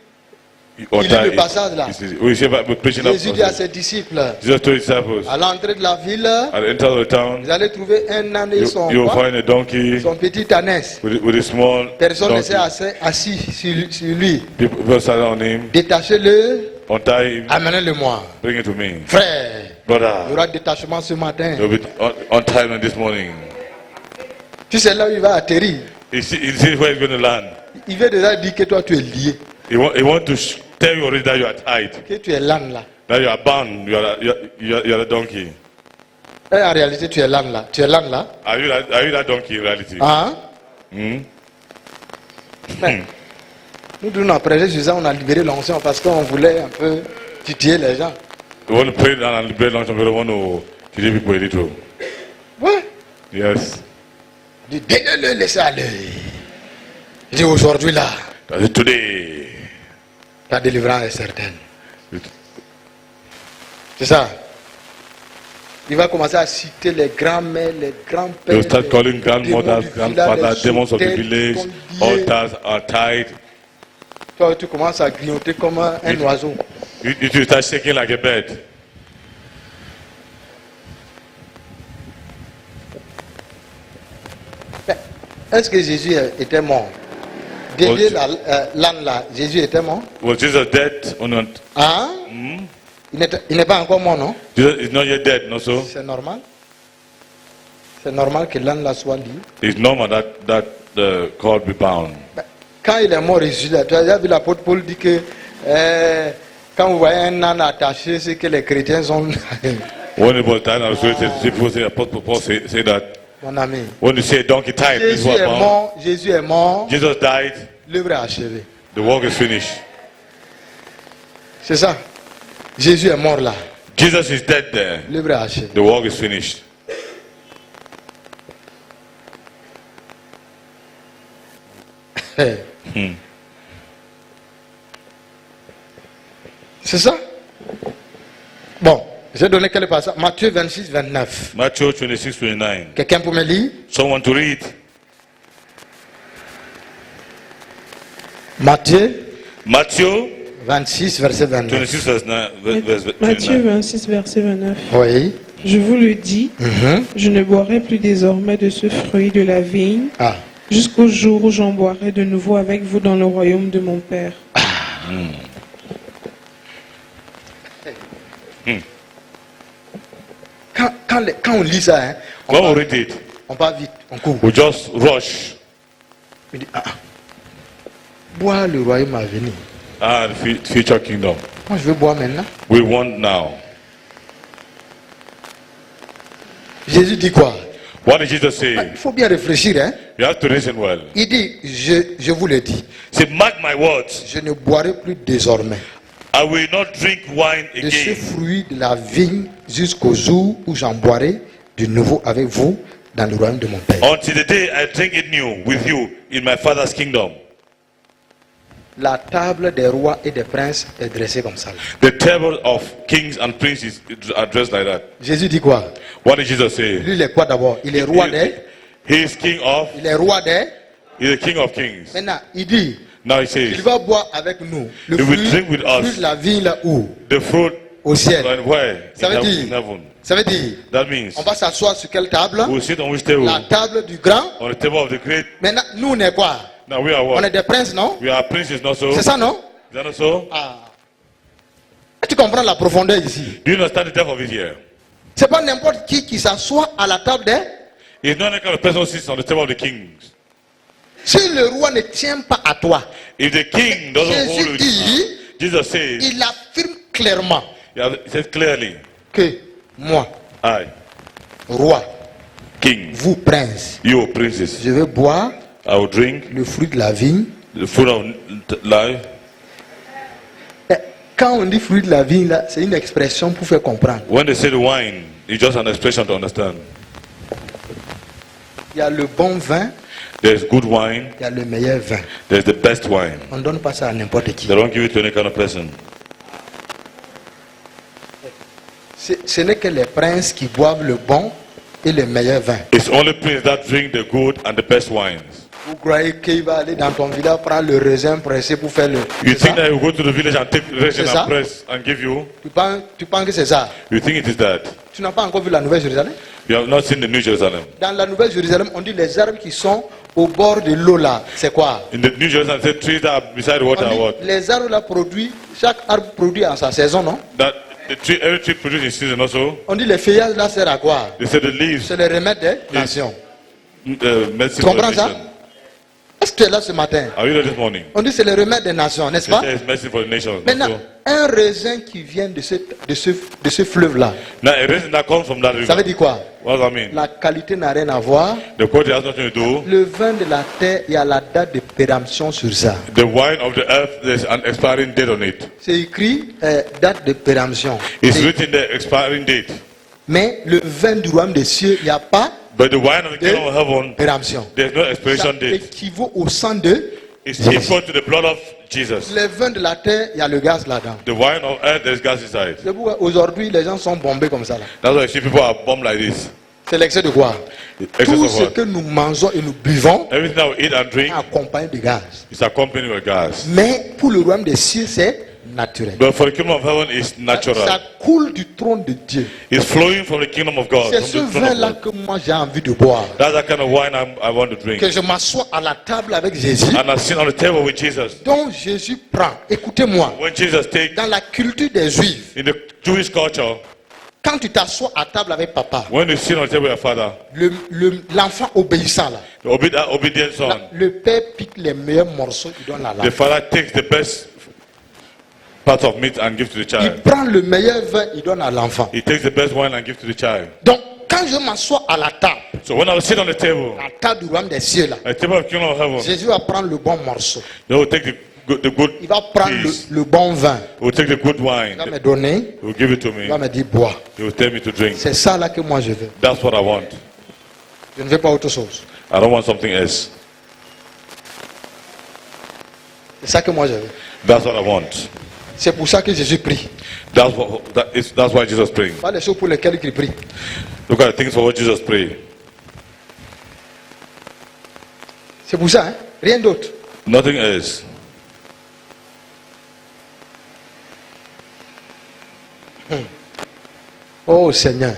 or il lit le tie passage là. it. We say about preaching that Jésus dit à passage. ses disciples, Jesus told his disciples, à l'entrée de la ville, at the enter of the town, vous allez trouver un âne et son, you will quoi? find a donkey Son petit ânesse. with a small Personne ne donkey. s'est assis sur lui. People sat on him, Détachez-le, untie him, amenez-le-moi. bring it to me. Frère, il y Brother, aura détachement ce matin. you'll be untie him this morning. Tu sais là où il va atterrir. He sees where he's going to land. Il veut déjà dire que toi tu es lié. He want to tell you already that you are tied, Que tu es l'âne là. that you are bound, you are a donkey. Et en réalité, tu es l'âne là. Tu es l'âne là. Are you that donkey in reality? Hein? Hmm? Mais, nous devons prêcher sur ça, on a libéré l'ancien parce qu'on voulait un peu titiller les gens. You want to pray down and liberate long term, you don't want to teach people a little. Ouais. Yes. Donnez-le, laissez aller. Il dit aujourd'hui là, That is today. ta délivrance est certaine. It- C'est ça. Il va commencer à citer les grands-mères, les grands-pères. They'll start les calling démons grandmothers, du village, grandfathers, les demons of the autels, village, ton billet. altars are tied. Toi, tu commences à grignoter comme un oiseau. You start shaking like a bird. Est-ce que Jésus était mort? Dédié l'âne là, Jésus était mort? Was Jesus dead or not? Hein? Il n'est pas encore mort, non? Jesus is not yet dead, no so? C'est normal. C'est normal que l'âne là soit libre. It's normal that cord be bound. Quand il est mort, Jésus, tu as déjà vu l'apôtre Paul dit que quand vous voyez un âne attaché, c'est que les chrétiens sont. When it was tied, people say, Apostle Paul say that. Mon ami. When you say donkey tied, this Jésus was est bound. mort, Jésus est mort, Jesus died, l'œuvre est achevée. the work is finished. C'est ça. Jésus est mort là, Jesus is dead there, l'œuvre est achevée. the work is finished. C'est ça? Bon, j'ai donné quel passage? Matthieu 26, 29. Matthew 26, 29. Quelqu'un peut me lire? Someone to read? Matthieu 26, verset 29. 26, verse 9. Verse Matthieu 29. 26, verset 29. Oui. Je vous le dis, Mhm. je ne boirai plus désormais de ce fruit de la vigne Ah. jusqu'au jour où j'en boirai de nouveau avec vous dans le royaume de mon Père. Quand on lit ça, hein, When we read it, on va vite, on court. we just rush. Il dit, boire le royaume à venir. The future kingdom. Moi, je veux boire maintenant. We want now. Jésus dit quoi? What did Jesus say? Il faut bien réfléchir. Hein? You have to listen well. Il dit, je vous le dis, Say, mark my words. je ne boirai plus désormais I will not drink wine de ce again fruit de la vigne jusqu'au jour où j'en boirai de nouveau avec vous dans le royaume de mon Père. until the day I drink it new with you in my Father's kingdom. La table des rois et des princes est dressée comme ça. Là. The table of kings and princes is addressed like that. Jésus dit quoi? What did Jesus say? Lui, il est quoi d'abord? Il est roi des... He is king of. Il est roi des... He is the king of kings. Maintenant, il dit, Now he il says, va boire avec nous le He will fruit, drink with us. fruit de la vigne là où? the fruit Au ciel. and where? Ça veut In dire, heaven. ça veut dire, That means on va s'asseoir sur quelle table? we'll sit on which table? La table du grand. On the table of the great. Maintenant, nous, on est quoi? Now we are On est what? des princes, non? We are princes, not so? C'est Is ça, non? that not so? Ah. Tu comprends la profondeur ici? Do you understand the depth of it here? C'est pas n'importe qui s'assoit à la table des... It's not the kind of person who sits on the table of the kings. Si le roi ne tient pas à toi, If the king doesn't Jésus hold dit, it, Jesus says, il affirme clairement he says clearly, que moi, I, roi, king, vous, prince, you princes, je vais boire I will drink le fruit de la vigne. the fruit of life. Quand on dit fruit de la vigne, là, c'est une expression pour faire comprendre. When they say the wine, it's just an expression to understand. Il y a le bon vin, There's good wine, il y a le meilleur vin. there's the best wine. On ne donne pas ça à n'importe qui. They don't give it to any kind of person. Ce n'est que les princes qui boivent le bon et le meilleur vin. It's only princes that drink the good and the best wines. Vous croyez qu'il va aller dans ton village prendre le raisin pressé pour faire le... You c'est ça? think that you go to the village and take resin C'est ça? and press and give you? Tu penses que c'est ça? You think it is that? Tu n'as pas encore vu la Nouvelle Jérusalem? You have not seen the New Jerusalem. Dans la Nouvelle Jérusalem, on dit les arbres qui sont au bord de l'eau là, c'est quoi? In the New Jerusalem, it says trees that are beside the water On are dit, what? les arbres là produisent, chaque arbre produit en sa saison, non? That the tree, every tree produces in season also. On dit les feuillages là sert à quoi? They say the leaves, C'est le remède des nations. medicine Tu for comprends the ça? nation. Est-ce que tu es là ce matin? Are you there this morning? On dit c'est le remède des nations, n'est-ce They pas? say it's medicine for the nation. Maintenant, Also. un raisin qui vient de ce fleuve là, Now, a reason that comes from that ça veut river. dire quoi? What does that mean? La qualité n'a rien à voir. The quality has nothing to do. Le vin de la terre, il y a la date de péremption sur ça. The wine of the earth, there's an expiring date on it. C'est écrit date de péremption. It's written the expiring date. Mais le vin du royaume des cieux, il n'y a pas But the wine of the de kingdom of heaven, péremption. there's no Ça expiration date. équivaut au sang de is equal to the blood of Jesus. Les vins de la terre, il y a le gaz là-dedans. The wine of earth, there's gas inside. C'est pourquoi aujourd'hui, les gens sont bombés comme ça là. That's why you see people are bombed like this. C'est l'excès de quoi? Excess Tout of ce what? que nous mangeons et nous buvons Everything that we eat and drink est accompagné de gaz. is accompanied with gas. Mais pour le royaume des cieux, c'est naturel. But for the kingdom of heaven, it's Ça natural. coule du trône de Dieu. It's flowing from the kingdom of God. C'est From ce the throne of vin-là God. que moi j'ai envie de boire. That's the kind of wine I want to drink. Que je m'assois à la table avec Jésus. And I sit on the table with Jesus. Donc Jésus prend. Écoutez-moi. When Jesus takes, Dans la culture des Juifs, in the Jewish culture, quand tu t'assois à table avec papa, when you sit on the table with your father, l'enfant obéissant là, the obedient son, le père pique les meilleurs morceaux, il donne à the l'enfant. father takes the best part of meat and gives to the Il child. prend le meilleur vin, il donne à l'enfant. He takes the best wine and gives to the child. Donc, quand je m'assois à la table, So when I sit on the table, la table du royaume des cieux là, at the table of the kingdom of heaven, Jésus va prendre le bon morceau. they will take the good Il va prendre piece. le bon vin. He will take the good Il wine. va me donner. He will give it to Il me. va me dire bois. He will tell me to drink. C'est ça là que moi je veux. That's what I want. Je ne veux pas autre chose. I don't want something else. C'est ça que moi je veux. That's what I want. C'est pour ça que Jésus prie. That's why Jesus praying. Pas les choses pour lesquelles il prie. Look at the things for what Jesus prayed. C'est pour ça, hein? Rien d'autre. Nothing else. Oh Seigneur,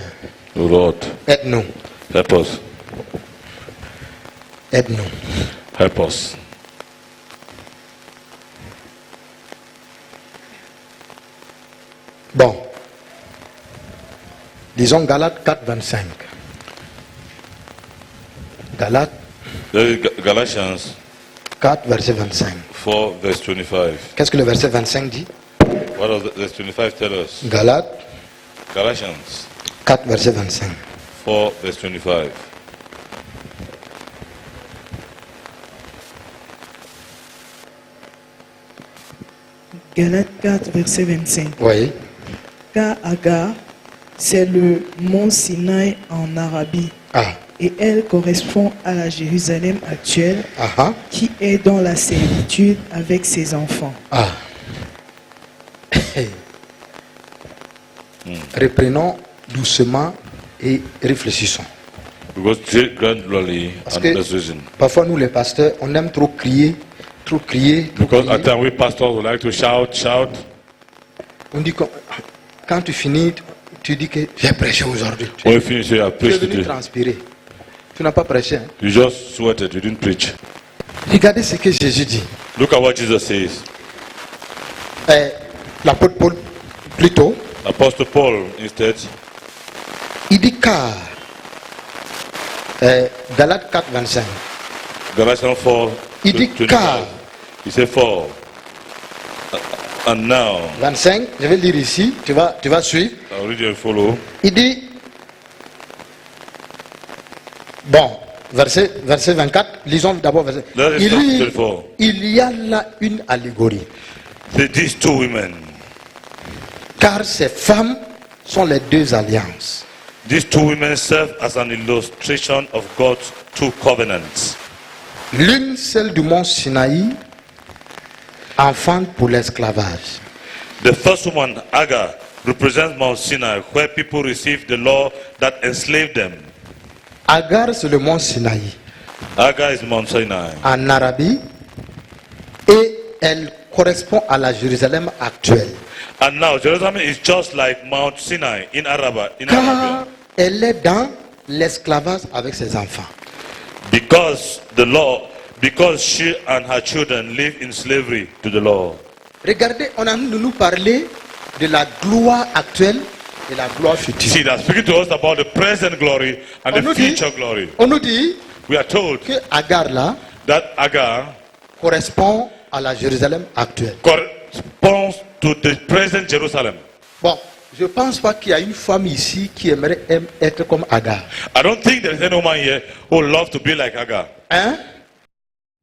Oh Lord, aide-nous. help us. Aide-nous. Help us. Bon. Disons Galates 4, 25. Galates There is Galatians 4, verset 25. 4, verse 25. Qu'est-ce que le verset 25 dit? What does verse 25 tell us? Galates Galatians 4, verset 25. 4, verse 25. Galates 4, verset 25. Oui. Car Agar, c'est le mont Sinaï en Arabie, Ah. et elle correspond à la Jérusalem actuelle, Ah. Ah. qui est dans la servitude avec ses enfants. Ah. Reprenons doucement et réfléchissons. Because gradually Parce and que let's listen. parfois nous les pasteurs, on aime trop crier, trop crier. Trop Because crier. at times we pastors would like to shout. On dit que quand tu finis, tu dis que j'ai prêché aujourd'hui. When you finish, you have Tu es preached venu today. transpirer. Tu n'as pas prêché. Hein? You just sweated, you didn't preach. Regardez ce que Jésus dit. Look at what Jesus says. L'apôtre Paul, plutôt, Apostle Paul, instead, il dit car, Galates 4, 25, Galatians 4, il dit 25. car, He said, for. And now, 25, je vais lire ici, tu vas suivre. I'll read you and follow. Il dit, bon, verset 24, lisons d'abord verset. Là, Il dit, 24. il y a là une allégorie, These two women, car ces femmes sont les deux alliances. these two women serve as an illustration of God's two covenants. L'une, celle du mont Sinaï, enfante pour l'esclavage. The first woman, Agar, represents Mount Sinai, where people received the law that enslaved them. Agar, c'est le mont Sinaï, Agar is Mount Sinai. en Arabie, et elle correspond à la Jérusalem actuelle. And now Jerusalem is just like Mount Sinai in Arabia. Car elle est dans l'esclavage avec ses enfants. Because she and her children live in slavery to the law. Regardez, on a de nous parler de la gloire actuelle et la gloire future. See, that's speaking to us about the present glory and On the nous dit- future glory. On nous dit We are told que Agar là that Agar correspond à la Jérusalem actuelle. corresponds to the present Jerusalem. Bon, je ne pense pas qu'il y a une femme ici qui aimerait être comme Agar. I don't think there is any woman here who would love to be like Agar, Hein?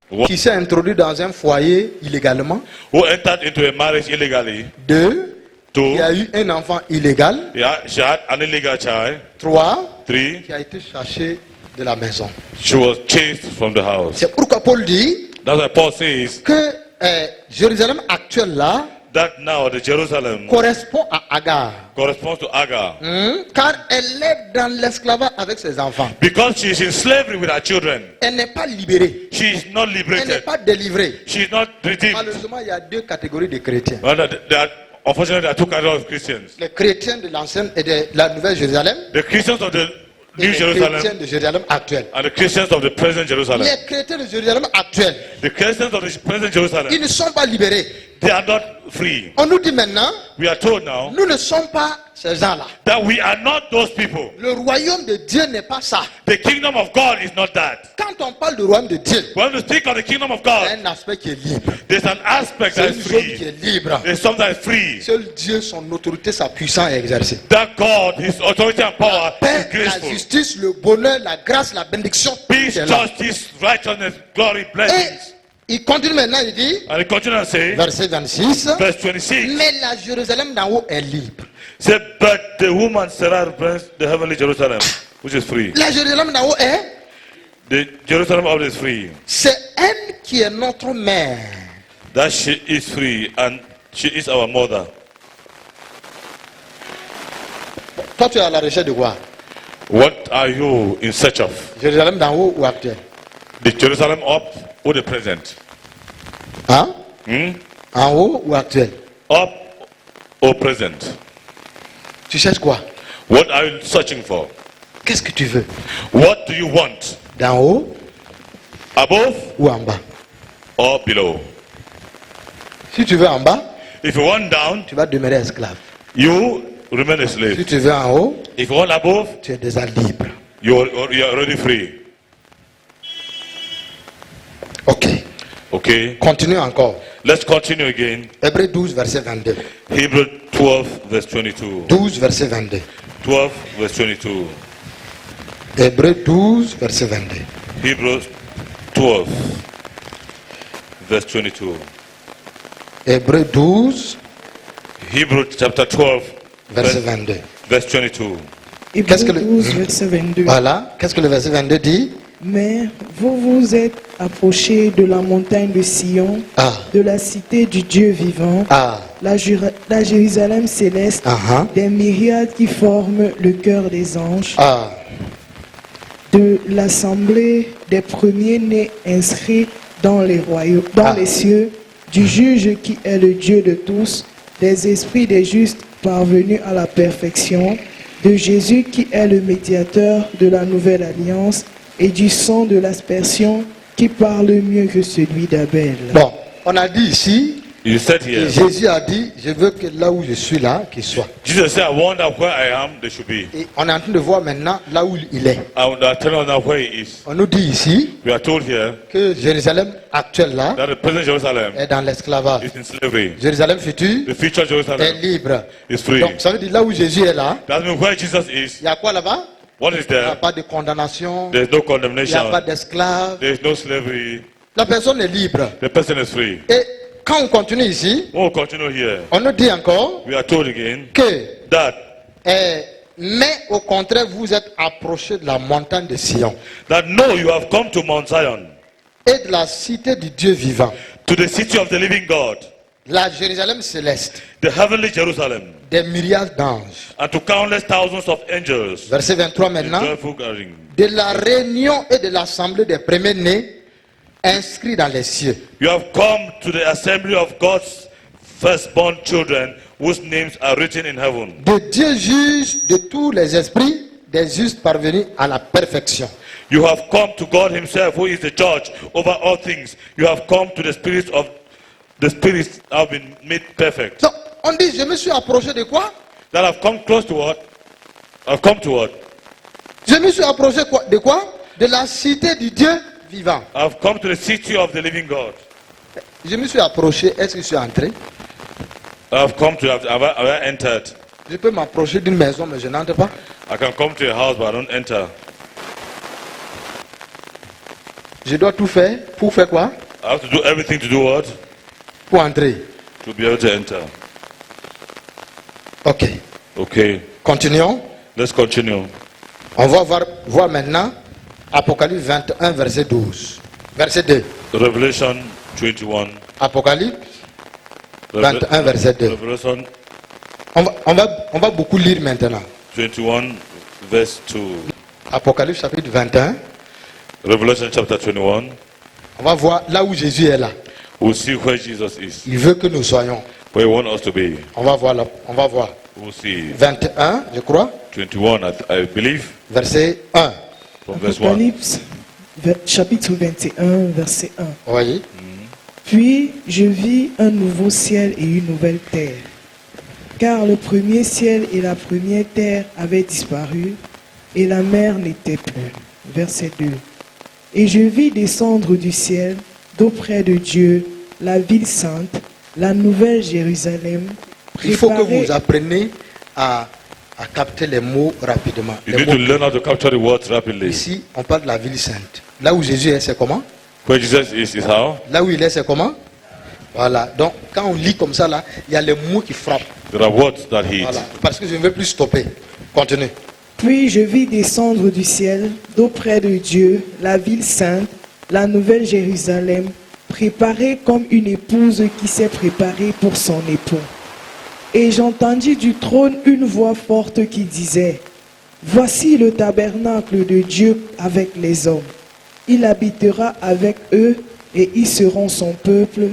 What? Qui s'est introduit dans un foyer illégalement. who entered into a marriage illegally. 2. Qui a Two, eu un enfant illégal. she had an illegal child. 3. 3, Qui a été cherché de la maison. she was chased from the house. C'est pourquoi Paul dit, That's why Paul says que Jérusalem actuelle là that now the Jerusalem correspond à Agar. corresponds to Agar. Car elle est dans l'esclavage avec ses enfants. Because she is in slavery with her children. Elle n'est pas libérée. She is not Elle n'est liberated. pas délivrée. She is not redeemed. Malheureusement, il y a deux catégories de chrétiens. Unfortunately, there are two categories of Christians. Les chrétiens de l'ancienne et de la nouvelle Jérusalem The Christians of the et New les Jerusalem chrétiens de Jérusalem actuelle. and the Christians of the present Jerusalem. Les chrétiens de Jérusalem actuelle, The Christians of the present ils Jerusalem, ne sont pas libérés. they are not free. On nous dit maintenant, We are told now nous ne sommes pas ces gens-là. that we are not those people. Le royaume de Dieu n'est pas ça. The kingdom of God is not that. Quand on parle du royaume de Dieu, When we speak of the kingdom of il y a God, un aspect qui est libre. there's an aspect C'est that une is zone qui free. est libre. There's something that is free. Seul Dieu, son autorité, sa puissance est exercée. That God, His authority and power Paix, is la graceful. justice, le bonheur, la grâce, la bénédiction. Peace, c'est là. justice, righteousness, glory, Et blessings. il continue maintenant, il dit, And he continues to say, verset 26, verse 26, mais la Jérusalem d'en haut est libre. say, but the woman Sarah represents the heavenly Jerusalem, which is free. La Jérusalem d'en haut est, The Jerusalem of is free. c'est elle qui est notre mère. That she is free and she is our mother. Toi, tu es à la recherche de quoi? What are you in search of? Jérusalem d'en haut ou actuel? The Jerusalem up or the present? Hein? Hmm? En haut ou actuel? Up or present? Tu cherches quoi? What are you searching for? Qu'est-ce que tu veux? What do you want? D'en haut Above ou en bas? or below? Si tu veux en bas, If you want down, tu vas demeurer esclave. you remain a Si slave. tu veux en haut, If you want above, tu es déjà libre. you're already free. Ok. Okay? Continue encore. Let's continue again. Hébreux 12, verset 22. Hebrews 12, verse 22. 12, verset 22. 12, verse 22. Hébreux 12, verset 22. Hebrews 12, verse 22. Hébreux 12, Hebrews chapter 12, verset 22. verse 22. Qu'est-ce que Hébreux le- 12, verset 22. Voilà. Qu'est-ce que le verset 22 dit? Mais vous vous êtes approchés de la montagne de Sion, Ah. de la cité du Dieu vivant, Ah. la Jérusalem céleste, Ah. des myriades qui forment le cœur des anges, Ah. de l'assemblée des premiers-nés inscrits dans les royaumes, dans Ah. les cieux, du juge qui est le Dieu de tous, des esprits des justes parvenus à la perfection, de Jésus qui est le médiateur de la nouvelle alliance et du sang de l'aspersion qui parle mieux que celui d'Abel. Bon, on a dit ici, You said et here, Jésus a dit, je veux que là où je suis là, qu'il soit. Jesus said, I wonder where I am, they should be. Et on est en train de voir maintenant là où il est. And I tell you now where he is. On nous dit ici We are told here que Jérusalem actuelle là that the present Jerusalem est dans l'esclavage. is in slavery. Jérusalem futur The future est Jerusalem libre. is free. Donc ça veut dire là où Jésus est là, That means where Jesus is, il y a quoi là-bas? what is Il n'y a there? pas de condamnation, There's no il n'y a condemnation. pas d'esclave. There's no slavery. La personne est libre. The person is free. Et quand on continue ici, When we continue here, on nous dit encore we are told again que, that mais au contraire, vous êtes approchés de la montagne de Sion no, you have come to Mount Zion, et de la cité du Dieu vivant, to the city of the living God, la Jérusalem céleste, the heavenly Jerusalem, des myriades d'anges. and to countless thousands of angels, Verset 23 in maintenant. joyful gathering. De la réunion et de l'assemblée des premiers-nés inscrits dans les cieux. You have come to the assembly of God's firstborn children, whose names are written in heaven. De Dieu juge de tous les esprits des justes parvenus à la perfection. You have come to God himself, who is the judge over all things. You have come to the spirits have been made perfect. Donc, on dit, je me suis approché de quoi? That have come close to what? Have come to what? Je me suis approché de quoi? De la cité du Dieu vivant. I've come to the city of the living God. Je me suis approché, est-ce que je suis entré? Have I entered? Je peux m'approcher d'une maison, mais je n'entre pas. I can come to a house, but I don't enter. Je dois tout faire. Pour faire quoi? I have to do everything to do what? Pour entrer. To be able to enter. Ok. Okay, Continuons. let's continue. On va voir maintenant Apocalypse 21, verset 12. verset 2. Revelation 21. Apocalypse 21, verset 2. Revelation On va beaucoup lire maintenant. 21, verse 2. Apocalypse chapitre 21. Revelation chapter 21. On va voir là où Jésus est là. We'll see where Jesus is. Il veut que nous soyons. Where he wants us to be. On va voir là. On va voir. We'll see. 21, je crois. 21, I believe, Verset 1. from verse 1. Apocalypse, chapitre 21, verset 1. Voyez. Puis je vis un nouveau ciel et une nouvelle terre, car le premier ciel et la première terre avaient disparu, et la mer n'était plus. Verset 2. Et je vis descendre du ciel, d'auprès de Dieu, la ville sainte, la nouvelle Jérusalem, Il faut que préparée- vous appreniez à capter les mots rapidement. You Les need to mots. learn how to capture the words rapidly. Ici, on parle de la ville sainte. Là où Jésus est, c'est comment? Where Jesus is how? Là où il est, c'est comment? Voilà. Donc, quand on lit comme ça, là, il y a les mots qui frappent. There are words that hit. Voilà. Parce que je ne veux plus stopper. Continue. Puis je vis descendre du ciel, d'auprès de Dieu, la ville sainte, la nouvelle Jérusalem, préparée comme une épouse qui s'est préparée pour son époux. Et j'entendis du trône une voix forte qui disait, « Voici le tabernacle de Dieu avec les hommes. Il habitera avec eux et ils seront son peuple,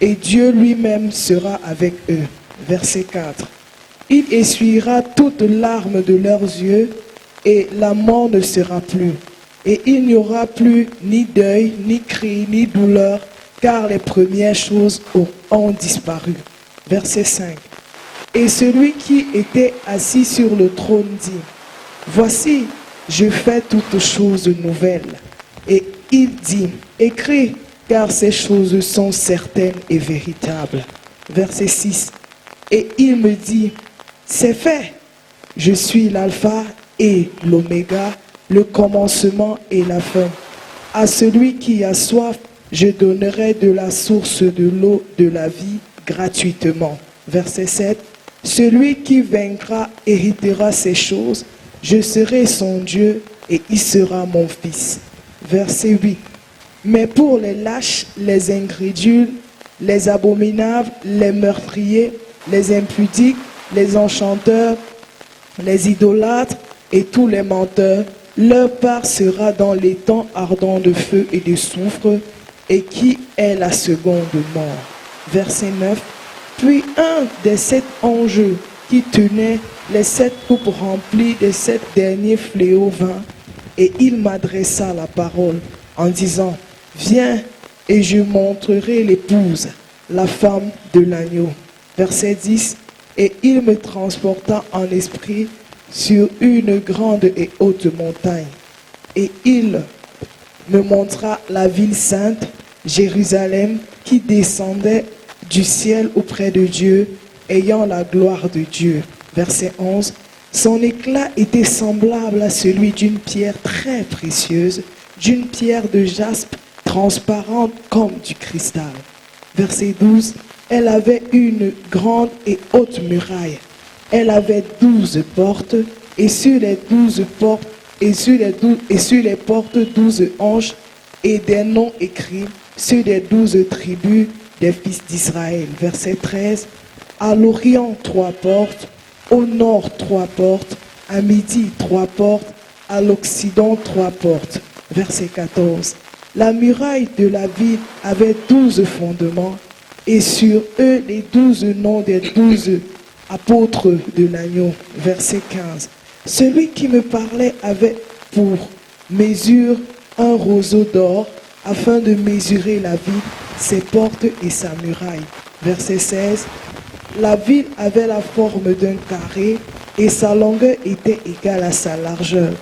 et Dieu lui-même sera avec eux. » Verset 4. Il essuiera toutes larmes de leurs yeux, et la mort ne sera plus. Et il n'y aura plus ni deuil, ni cri, ni douleur, car les premières choses ont disparu. Verset 5. Et celui qui était assis sur le trône dit, « Voici, je fais toutes choses nouvelles. » Et il dit, « Écris, car ces choses sont certaines et véritables. » Verset 6. Et il me dit, « C'est fait. Je suis l'alpha et l'oméga, le commencement et la fin. À celui qui a soif, je donnerai de la source de l'eau de la vie gratuitement. » Verset 7. Celui qui vaincra héritera ces choses. Je serai son Dieu et il sera mon fils. Verset 8. Mais pour les lâches, les incrédules, les abominables, les meurtriers, les impudiques, les enchanteurs, les idolâtres et tous les menteurs, leur part sera dans les temps ardents de feu et de soufre, et qui est la seconde mort. Verset 9. Puis un des 7 anges qui tenait les 7 coupes remplies des 7 derniers fléaux vint, et il m'adressa la parole en disant, « Viens, et je montrerai l'épouse, la femme de l'agneau. » Verset 10. Et il me transporta en esprit sur une grande et haute montagne. Et il me montra la ville sainte, Jérusalem, qui descendait du ciel auprès de Dieu, ayant la gloire de Dieu. Verset 11. Son éclat était semblable à celui d'une pierre très précieuse, d'une pierre de jaspe transparente comme du cristal. Verset 12. Elle avait une grande et haute muraille. Elle avait 12 portes, et sur les 12 portes, et sur les portes 12 anges, et des noms écrits sur les 12 tribus des fils d'Israël. Verset 13. À l'Orient 3 portes, au nord 3 portes, à midi 3 portes, à l'Occident 3 portes. Verset 14. La muraille de la ville avait 12 fondements, et sur eux les 12 noms des 12 apôtres de l'agneau. Verset 15. Celui qui me parlait avait pour mesure un roseau d'or, afin de mesurer la ville, ses portes et sa muraille. Verset 16. La ville avait la forme d'un carré, et sa longueur était égale à sa largeur.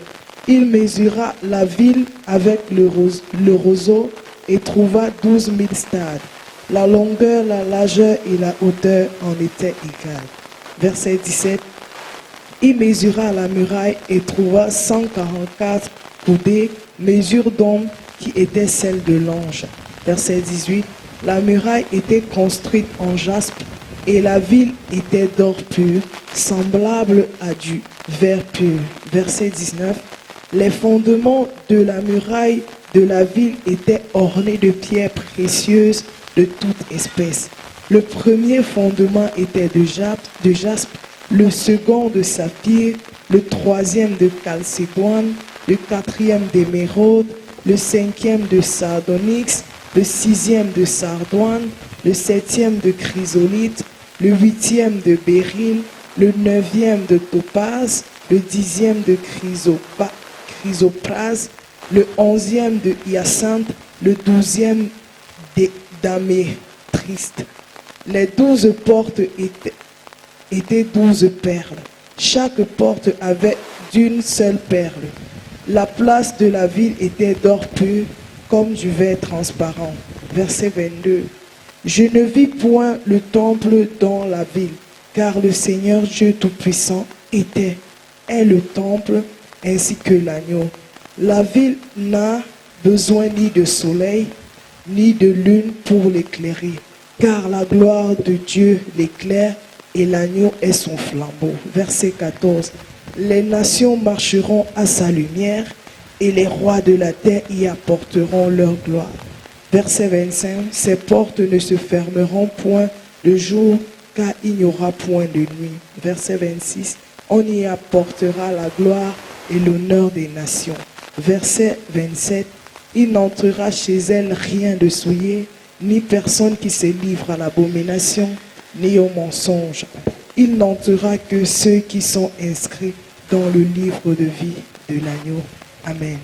Il mesura la ville avec le roseau et trouva 12 000 stades. La longueur, la largeur et la hauteur en étaient égales. Verset 17. Il mesura la muraille et trouva 144 coudées, mesure d'homme qui était celle de l'ange. Verset 18. La muraille était construite en jaspe et la ville était d'or pur, semblable à du verre pur. Verset 19. Les fondements de la muraille de la ville étaient ornées de pierres précieuses de toute espèce. Le premier fondement était de jaspe, le second de saphir, le troisième de chalcédoine, le quatrième d'émeraude, le cinquième de sardonyx, le sixième de sardoine, le septième de chrysolite, le huitième de béryl, le neuvième de topaze, le dixième de chrysoprase, le onzième de hyacinthe, le douzième d'améthyste. Les 12 portes étaient 12 perles. Chaque porte avait d'une seule perle. La place de la ville était d'or pur, comme du verre transparent. Verset 22. Je ne vis point le temple dans la ville, car le Seigneur Dieu Tout-Puissant est le temple, ainsi que l'agneau. La ville n'a besoin ni de soleil, ni de lune pour l'éclairer, car la gloire de Dieu l'éclaire et l'agneau est son flambeau. Verset 14. Les nations marcheront à sa lumière et les rois de la terre y apporteront leur gloire. Verset 25. Ces portes ne se fermeront point de jour, car il n'y aura point de nuit. Verset 26. On y apportera la gloire et l'honneur des nations. Verset 27. Il n'entrera chez elle rien de souillé, ni personne qui se livre à l'abomination, ni au mensonge. Il n'entrera que ceux qui sont inscrits dans le livre de vie de l'agneau. Amen.